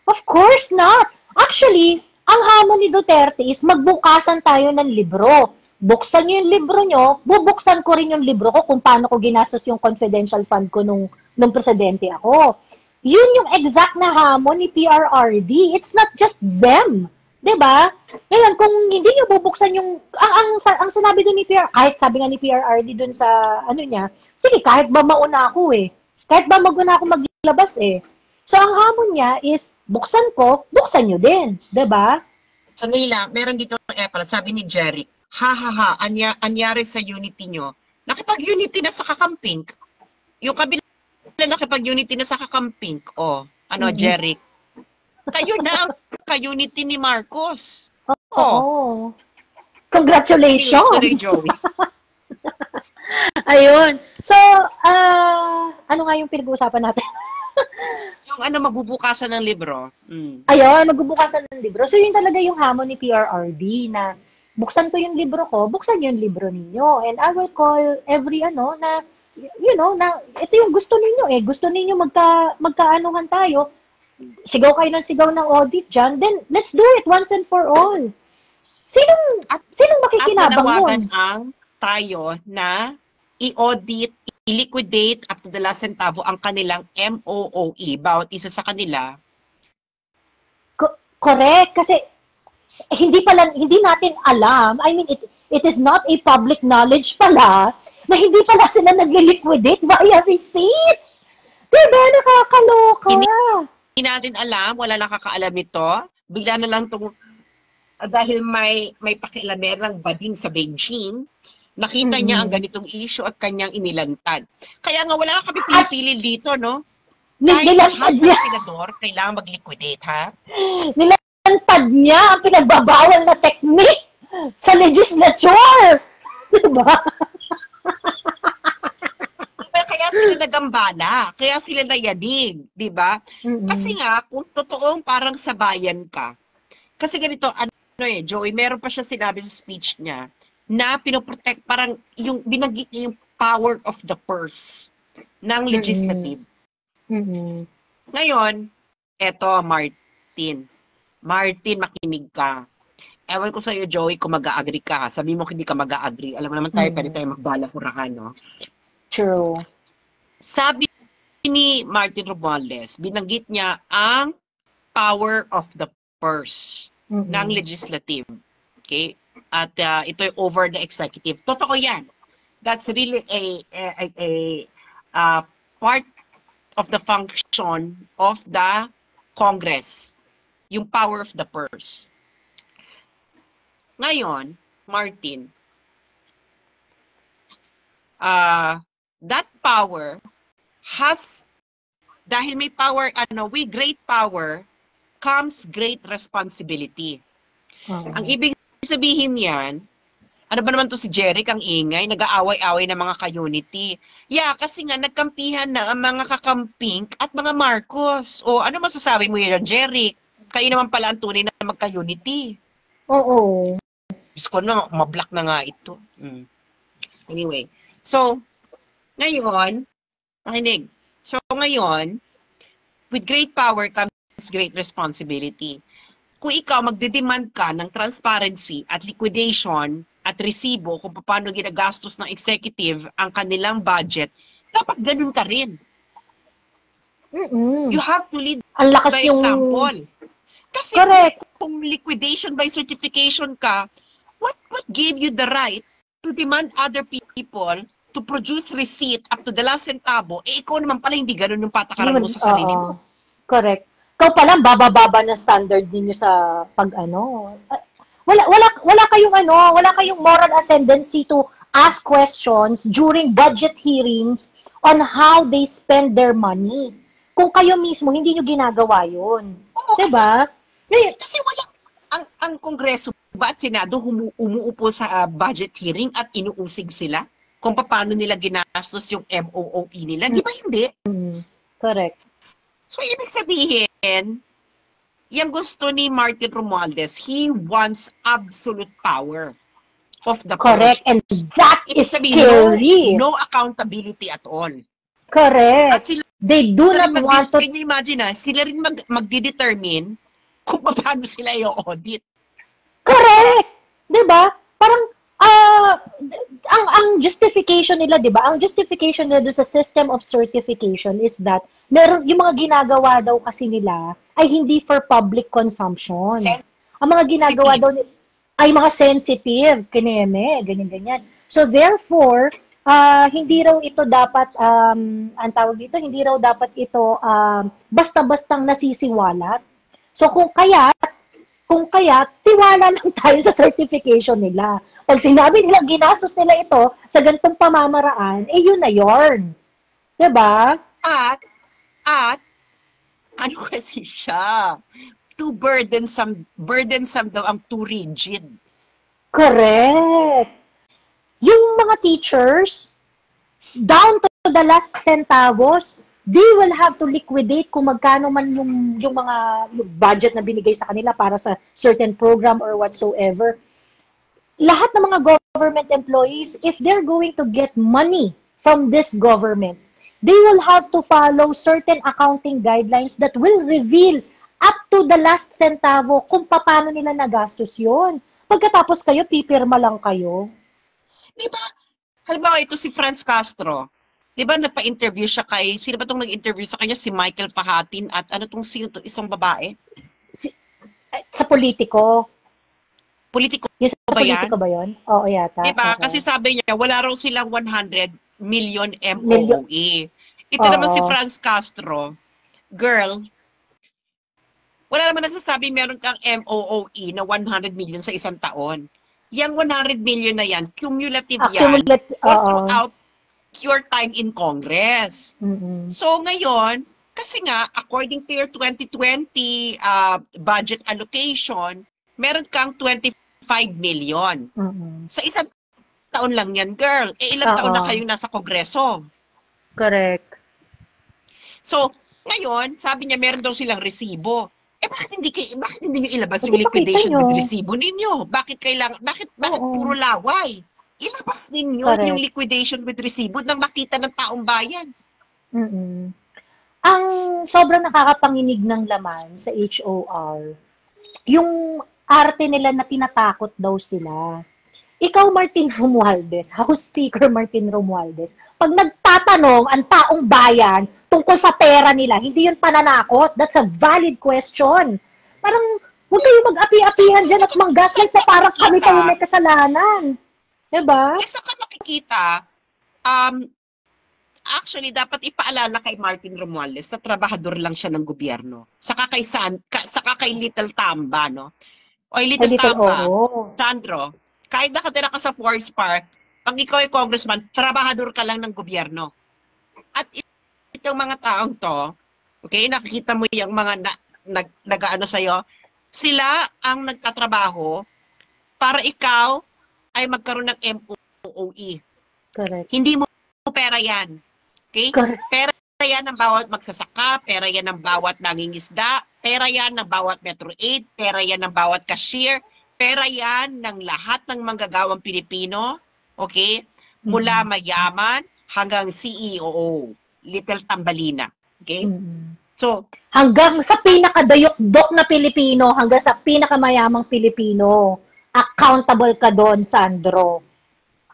Of course not. Actually, ang hamon ni Duterte is magbukasan tayo ng libro. Buksan niyo yung libro niyo, bubuksan ko rin yung libro ko kung paano ko ginastos yung confidential fund ko nung presidente ako. Yun yung exact na hamon ni PRRD. It's not just them. 'Di ba? Ngayon, kung hindi niyo bubuksan yung ang sinabi doon ni PR, kahit sabi nga ni PRRD doon sa ano niya, sige, kahit ba mauna ako eh. Kahit ba maguna ako maglabas eh. So ang hamon niya is buksan ko, buksan niyo din, 'di ba? Sandali lang, meron dito Apple, sabi ni Jerry, anyari sa unity nyo, nakipag-unity na sa kakamping. Yung kabila nakipag-unity na sa kakamping. Jeric, kayo na ang ka-unity ni Marcos. Oo. Congratulations! Joey. Ayun. So, ano nga yung pinag-uusapan natin? Yung magbubukasan ng libro. Ayun, magbubukasan ng libro. So, yun talaga yung hamon ni PRRD na buksan ko yung libro ko, buksan yung libro ninyo. And I will call every na ito yung gusto ninyo eh. Gusto ninyo magkaanuhan tayo. Sigaw kayo ng sigaw ng audit dyan. Then, let's do it once and for all. Sinong makikinabang nun? At ang tayo na i-audit, i-liquidate up to the last centavo ang kanilang MOOE, bawat isa sa kanila. Correct. Kasi hindi natin alam. I mean, it is not a public knowledge pala na hindi pala sila nag-liquidate via receipts. Diba? Nakakaloka. Hindi natin alam, wala nakakaalam ito. Bigla na lang dahil may pakialamerang bading sa Beijing, nakita niya ang ganitong issue at kanyang inilantad. Kaya nga wala kami pinipili dito, no? Nilantad niya. Senador, kailangan mag-liquidate, ha? Nilantad niya ang pinagbabawal na technique sa legislature. Diba? Kaya sila nagambala, kaya sila nayanig, di ba? Kasi nga, kung totoong parang sa bayan ka, kasi ganito, Joey, meron pa siya sinabi sa speech niya na pinoprotect, parang yung binanggit niya yung power of the purse ng legislative. Ngayon, eto, Martin, makinig ka. Ewan ko sa'yo, Joey, kung mag-a-agree ka. Sabi mo hindi ka mag-a-agree. Alam mo naman tayo, pwede tayo magbala-hurahan, no? True. Sabi ni Martin Romualdez, binanggit niya ang power of the purse ng legislative. Okay? At ito yung over the executive. Totoo yan. That's really a part of the function of the Congress. Yung power of the purse. Ngayon, Martin, that power has, dahil may power, with great power comes great responsibility. Ang ibig sabihin niyan, ano ba naman to si Jeric, ang ingay, nag-aaway-away ng mga ka-unity. Yeah, kasi nga nagkampihan na ang mga kakamping at mga Marcos. O ano masasabi mo yan, Jeric? Kayo naman pala ang tunay na magka-unity. Oo. Diyos ko na, mablock na nga ito. Anyway, so, ngayon, makinig. So, ngayon, with great power comes great responsibility. Kung ikaw magdedemand ka ng transparency at liquidation at resibo kung paano ginagastos ng executive ang kanilang budget, dapat ganun ka rin. You have to lead by example. Kasi kung liquidation by certification ka, what gave you the right to demand other people to produce receipt up to the last centavo, ikaw naman pala hindi ganun yung patakaran mo sa sarili mo. Correct. Ikaw pala, bababa na standard ninyo sa wala kayong moral ascendancy to ask questions during budget hearings on how they spend their money. Kung kayo mismo, hindi nyo ginagawa yun. Oo, diba? Kasi ang Kongreso ba at Senado umuupo sa budget hearing at inuusig sila kung paano nila ginastos yung MOOE nila. Di ba hindi? Correct. So, ibig sabihin, yung gusto ni Martin Romualdez, he wants absolute power of the correct, and that is scary. No accountability at all. Correct. At they do not want to... Can you imagine sila rin magdi-determine kung paano sila i-audit. Correct! Diba? Parang, ang justification nila, diba? Ang justification nila sa system of certification is that meron, yung mga ginagawa daw kasi nila ay hindi for public consumption. Ang mga ginagawa daw ay mga sensitive, kineme, ganyan-ganyan. So therefore, hindi raw ito dapat, ang tawag dito, hindi raw dapat ito basta-bastang nasisiwalat. So kung Kung kaya, tiwala lang tayo sa certification nila. Pag sinabi nila, ginastos nila ito sa ganitong pamamaraan, yun na yun. Diba? At ano kasi siya? Too burdensome daw ang too rigid. Correct. Yung mga teachers, down to the last centavos, they will have to liquidate kung magkano man yung mga budget na binigay sa kanila para sa certain program or whatsoever. Lahat ng mga government employees, if they're going to get money from this government, they will have to follow certain accounting guidelines that will reveal up to the last centavo kung paano nila nagastos yun. Pagkatapos kayo, pipirma lang kayo. Di ba? Halimbawa, ito si Franz Castro. Di ba, nagpa-interview siya kay, sino ba itong nag-interview sa kanya? Si Michael Fahatin at ano itong isang babae? Sa politiko. Politiko Yung sa ba yan? politiko ba yun? Oo, yata. Di ba? Okay. Kasi sabi niya, wala raw silang 100 million MOE. Ito naman si Franz Castro. Girl, wala naman nagsasabi meron kang MOOE na 100 million sa isang taon. Yang 100 million na yan, cumulative yan. Or throughout your time in Congress. Mm-hmm. So ngayon, kasi nga, according to your 2020 budget allocation, meron kang 25 million. Mm-hmm. Sa isang taon lang yan, girl. Ilang taon na kayong nasa Kongreso? Correct. So, ngayon, sabi niya meron daw silang resibo. Bakit hindi niyo ilabas yung liquidation with resibo ninyo? Bakit puro laway? Ilabas ninyo yung liquidation with resibo nang makita ng taong bayan. Mm-mm. Ang sobrang nakakapanginig ng laman sa HOR, yung arte nila na tinatakot daw sila. Ikaw, Martin Romualdez, House Speaker Martin Romualdez, pag nagtatanong ang taong bayan tungkol sa pera nila, hindi yun pananakot. That's a valid question. Parang, huwag kayo mag-api-apihan dyan at mang-gaslight na parang kami kayo may kasalanan. Diba? Isa ka makikita, actually, dapat ipaalala kay Martin Romualdez na trabahador lang siya ng gobyerno. Saka kay Little Tamba, no? O Little Tamba, Sandro, kahit nakatira ka sa Forest Park, pag ikaw ay congressman, trabahador ka lang ng gobyerno. At itong mga taong to, okay, nakikita mo yung mga nag-ano sa'yo, sila ang nagtatrabaho para ikaw ay magkaroon ng MOOE. Correct. Hindi mo pera yan. Okay? Correct. Pera yan ng bawat magsasaka, pera yan ng bawat mangingisda, pera yan ng bawat Metro 8, pera yan ng bawat cashier, pera yan ng lahat ng manggagawang Pilipino, okay? Mula mayaman hanggang CEO, Little Tambalina. Okay? So, hanggang sa pinakadayok-dok na Pilipino, hanggang sa pinakamayamang Pilipino, accountable ka doon, Sandro.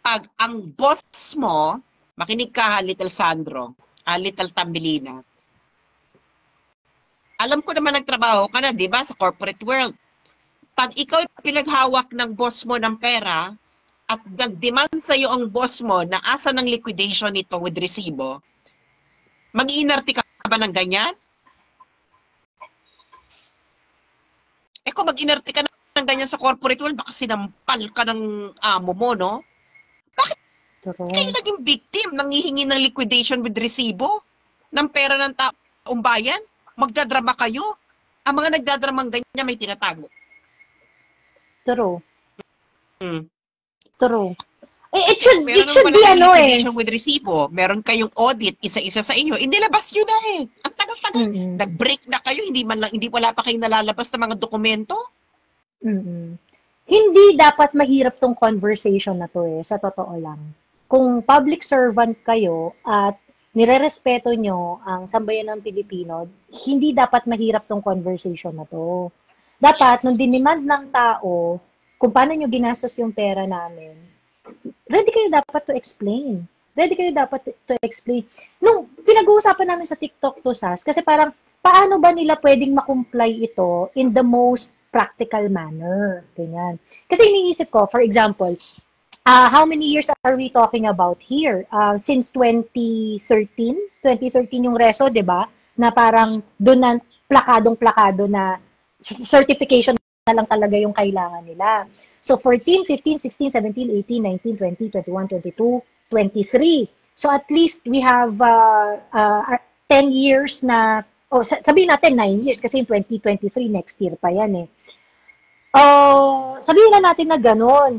Pag ang boss mo, makinig ka, Little Sandro, Little Tambalina, alam ko naman nagtrabaho ka na, di ba, sa corporate world. Pag ikaw pinaghawak ng boss mo ng pera at nag-demand sa'yo ang boss mo na asa ng liquidation nito with resibo, mag-iinarte ka ba ng ganyan? Kung mag-inarte ka ng ganyan sa corporate world, baka sinampal ka ng amo mo, no? Bakit kayo naging victim ng hihingi ng liquidation with resibo ng pera ng taong bayan? Magdadrama kayo? Ang mga nagdadramang ganyan may tinatago. True. True. It should be liquidation with resibo. Meron kayong audit, isa-isa sa inyo. Hindi labas yun na eh. Ang tagal-tagal. Nag-break na kayo, hindi wala pa kayong nalalabas na mga dokumento. Hindi dapat mahirap tong conversation na to eh, sa totoo lang. Kung public servant kayo at nirerespeto nyo ang sambayan ng Pilipino, hindi dapat mahirap tong conversation na to. Dapat, nung dinemand ng tao, kung paano nyo ginastos yung pera namin, ready kayo dapat to explain. Ready kayo dapat to explain. Nung pinag-uusapan namin sa TikTok to, Sas, kasi parang, paano ba nila pwedeng makomply ito in the most practical manner? Ganyan. Kasi iniisip ko, for example, how many years are we talking about here? Since 2013? 2013 yung reso, di ba? Na parang doon na plakadong-plakado na certification na lang talaga yung kailangan nila. So 14, 15, 16, 17, 18, 19, 20, 21, 22, 23. So at least we have 10 years na, sabihin natin 9 years kasi yung 2023 next year pa yan eh. Sabihin na natin na gano'n.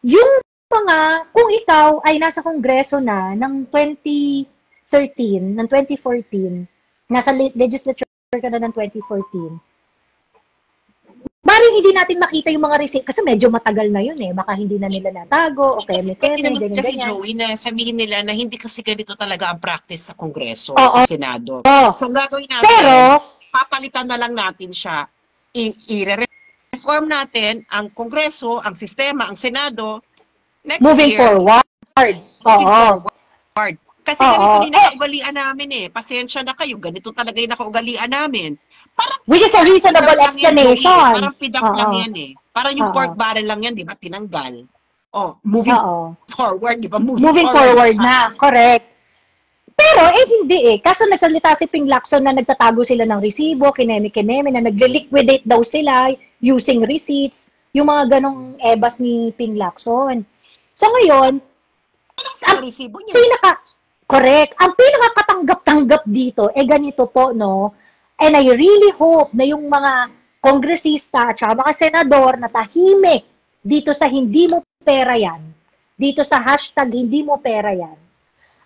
Yung mga, kung ikaw ay nasa kongreso na ng 2013, ng 2014, nasa legislature ka na ng 2014, maring hindi natin makita yung mga receipt kasi medyo matagal na yun eh. Baka hindi na nila natago o keme-keme, ganyan-ganyan. Kasi Joey, na sabihin nila na hindi kasi ganito talaga ang practice sa Kongreso, sa Senado. Oo. So, gagawin natin, Pero, papalitan na lang natin siya. I-reform natin ang Kongreso, ang sistema, ang Senado, next moving year. Moving forward. Kasi ganito din nakaugalian namin eh. Pasensya na kayo, ganito talaga yung nakaugalian namin. Parang, which is a reasonable explanation. Parang pidak lang yan eh. Parang yung pork barrel lang yan, di ba? Tinanggal. Moving forward, di ba? Moving forward na, correct. Pero hindi eh. Kaso nagsalita si Ping Lacson na nagtatago sila ng resibo, kineme-kineme, na nagle-liquidate daw sila using receipts. Yung mga ganong ebas ni Ping Lacson. So ngayon, ang pinakakatanggap-tanggap dito, ganito po, no? And I really hope na yung mga kongresista at mga senador na tahimik dito sa hindi mo pera yan, dito sa hashtag hindi mo pera yan,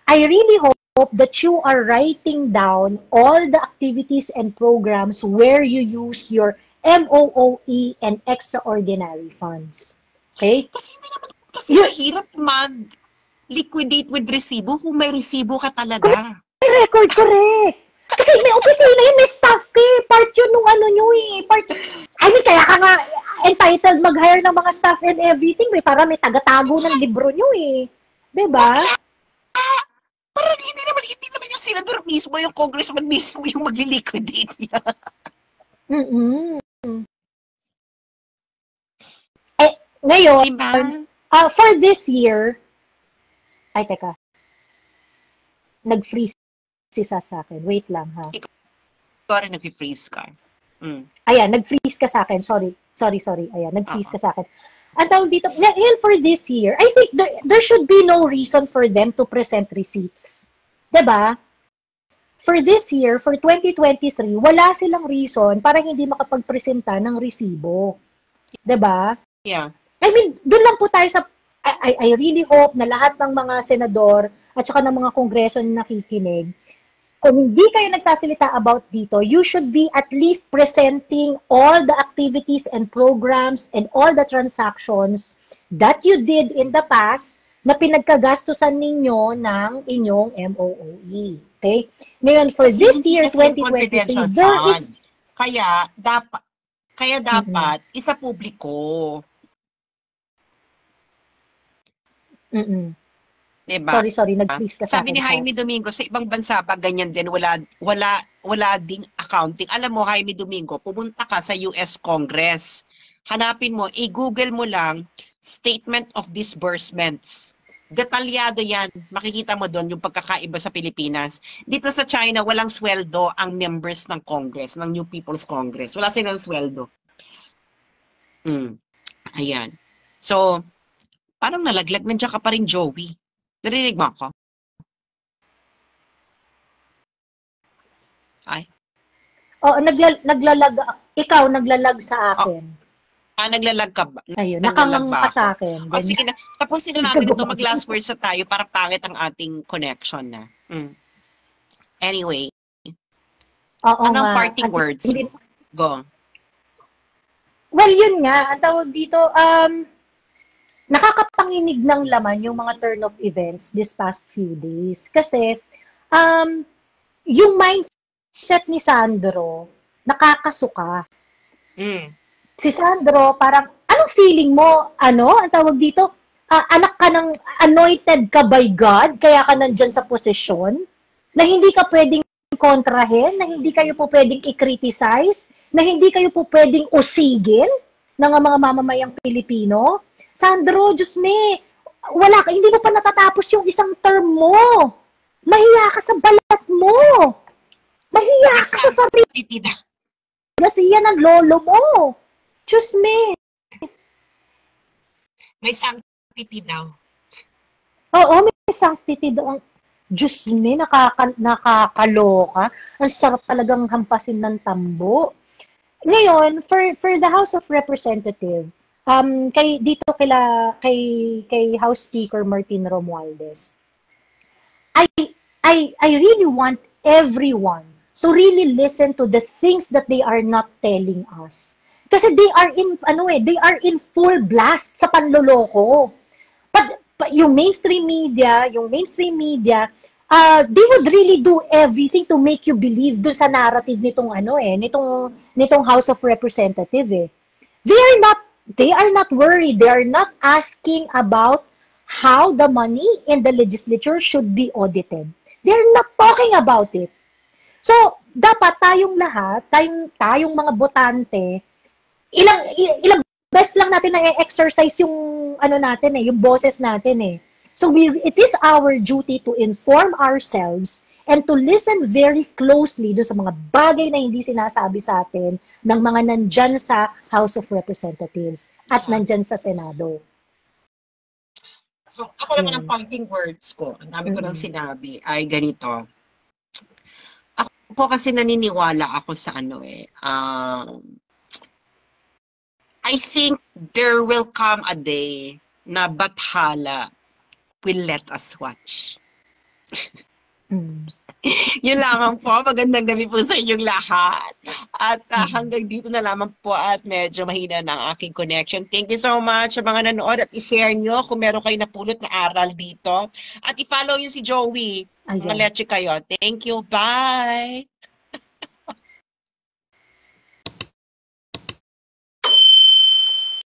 I really hope that you are writing down all the activities and programs where you use your MOOE and extraordinary funds. Okay? Kasi hindi naman mahirap mag-liquidate with resibo kung may resibo ka talaga. Record, correct. Kasi may opisina yun, may staff ka eh. Part yun nung ano nyo eh. Kaya ka nga entitled mag-hire ng mga staff and everything. Para may taga-tago ng libro nyo eh. Diba? Parang hindi naman yung senador mismo, yung congressman mismo yung mag-liquidate niya. Ngayon, for this year, teka. Nag-freeze si sa akin. Wait lang, ha? Ikaw rin nag-freeze ka. Ayan, nag-freeze ka sa akin. Sorry. Ayan, nag-freeze ka sa akin. Ang tawag dito, for this year, I think there should be no reason for them to present receipts. Diba? For this year, for 2023, wala silang reason para hindi makapagpresenta ng resibo. Diba? Yeah. I mean, doon lang po tayo sa I really hope na lahat ng mga senador at saka ng mga kongreso na nakikinig, kung hindi kayo nagsasalita about dito, you should be at least presenting all the activities and programs and all the transactions that you did in the past na pinagkagastusan ninyo ng inyong MOOE. Okay? Ngayon, for this year, 2023, there is... Kaya dapat isa publiko. Diba? Sorry, nag-freeze ka sa Sabi ni Jaime Domingo, sa ibang bansa pa ganyan din, wala ding accounting. Alam mo, Jaime Domingo, pumunta ka sa US Congress. Hanapin mo, i-google mo lang, Statement of Disbursements. Detalyado yan. Makikita mo doon yung pagkakaiba sa Pilipinas. Dito sa China, walang sweldo ang members ng Congress, ng New People's Congress. Wala silang sweldo. Ayan. So, parang nalaglag, nandiyan ka pa rin, Joey. Narinig mo ako? Ay? Ikaw naglalag sa akin. Naglalag ka ba? Ayun, nakangang ka sa akin. Sige na, tapusin na natin ito, mag-last words na tayo para pangit ang ating connection na. Anyway. Anong parting words? Go. Well, yun nga, ang tawag dito, nakakapanginig ng laman yung mga turn of events this past few days. Kasi, yung mindset ni Sandro, nakakasuka. Si Sandro, parang, anong feeling mo? Ang tawag dito, anak ka ng, anointed ka by God, kaya ka nandyan sa posisyon, na hindi ka pwedeng kontrahin, na hindi kayo po pwedeng i-criticize, na hindi kayo po pwedeng usigin ng mga mamamayang Pilipino. Sandro, Diyos me, hindi mo pa natatapos yung isang term mo. Mahiya ka sa balat mo. Mahiya ka sa sarili disgrasya ng lolo mo. Diyos me. May sanctity daw. Oo, may sanctity daw. Diyos me, nakakaloka. Ang sarap talagang hampasin ng tambo. Ngayon, for the House of Representatives, dito kay House Speaker Martin Romualdez, I really want everyone to really listen to the things that they are not telling us. Kasi they are in full blast sa panloloko. But yung mainstream media, they would really do everything to make you believe doon sa narrative nitong House of Representatives eh. They are not worried. They are not asking about how the money in the legislature should be audited. They're not talking about it. So, dapat tayong lahat, tayong mga botante, ilang best lang natin na exercise yung yung boses natin eh. So it is our duty to inform ourselves and to listen very closely do sa mga bagay na hindi sinasabi sa atin ng mga nandyan sa House of Representatives at nandyan sa Senado. So, ako naman ang parting words ko, ang dami ko nang sinabi, ay ganito. Ako po kasi naniniwala ako sa I think there will come a day na Bathala will let us watch. Yun lamang po. Magandang gabi po sa inyong lahat. At hanggang dito na lamang po at medyo mahina na ang aking connection. Thank you so much sa mga nanood at i-share nyo kung meron kayo napulot na aral dito. At i-follow nyo si Joey. Mga leche kayo. Thank you. Bye!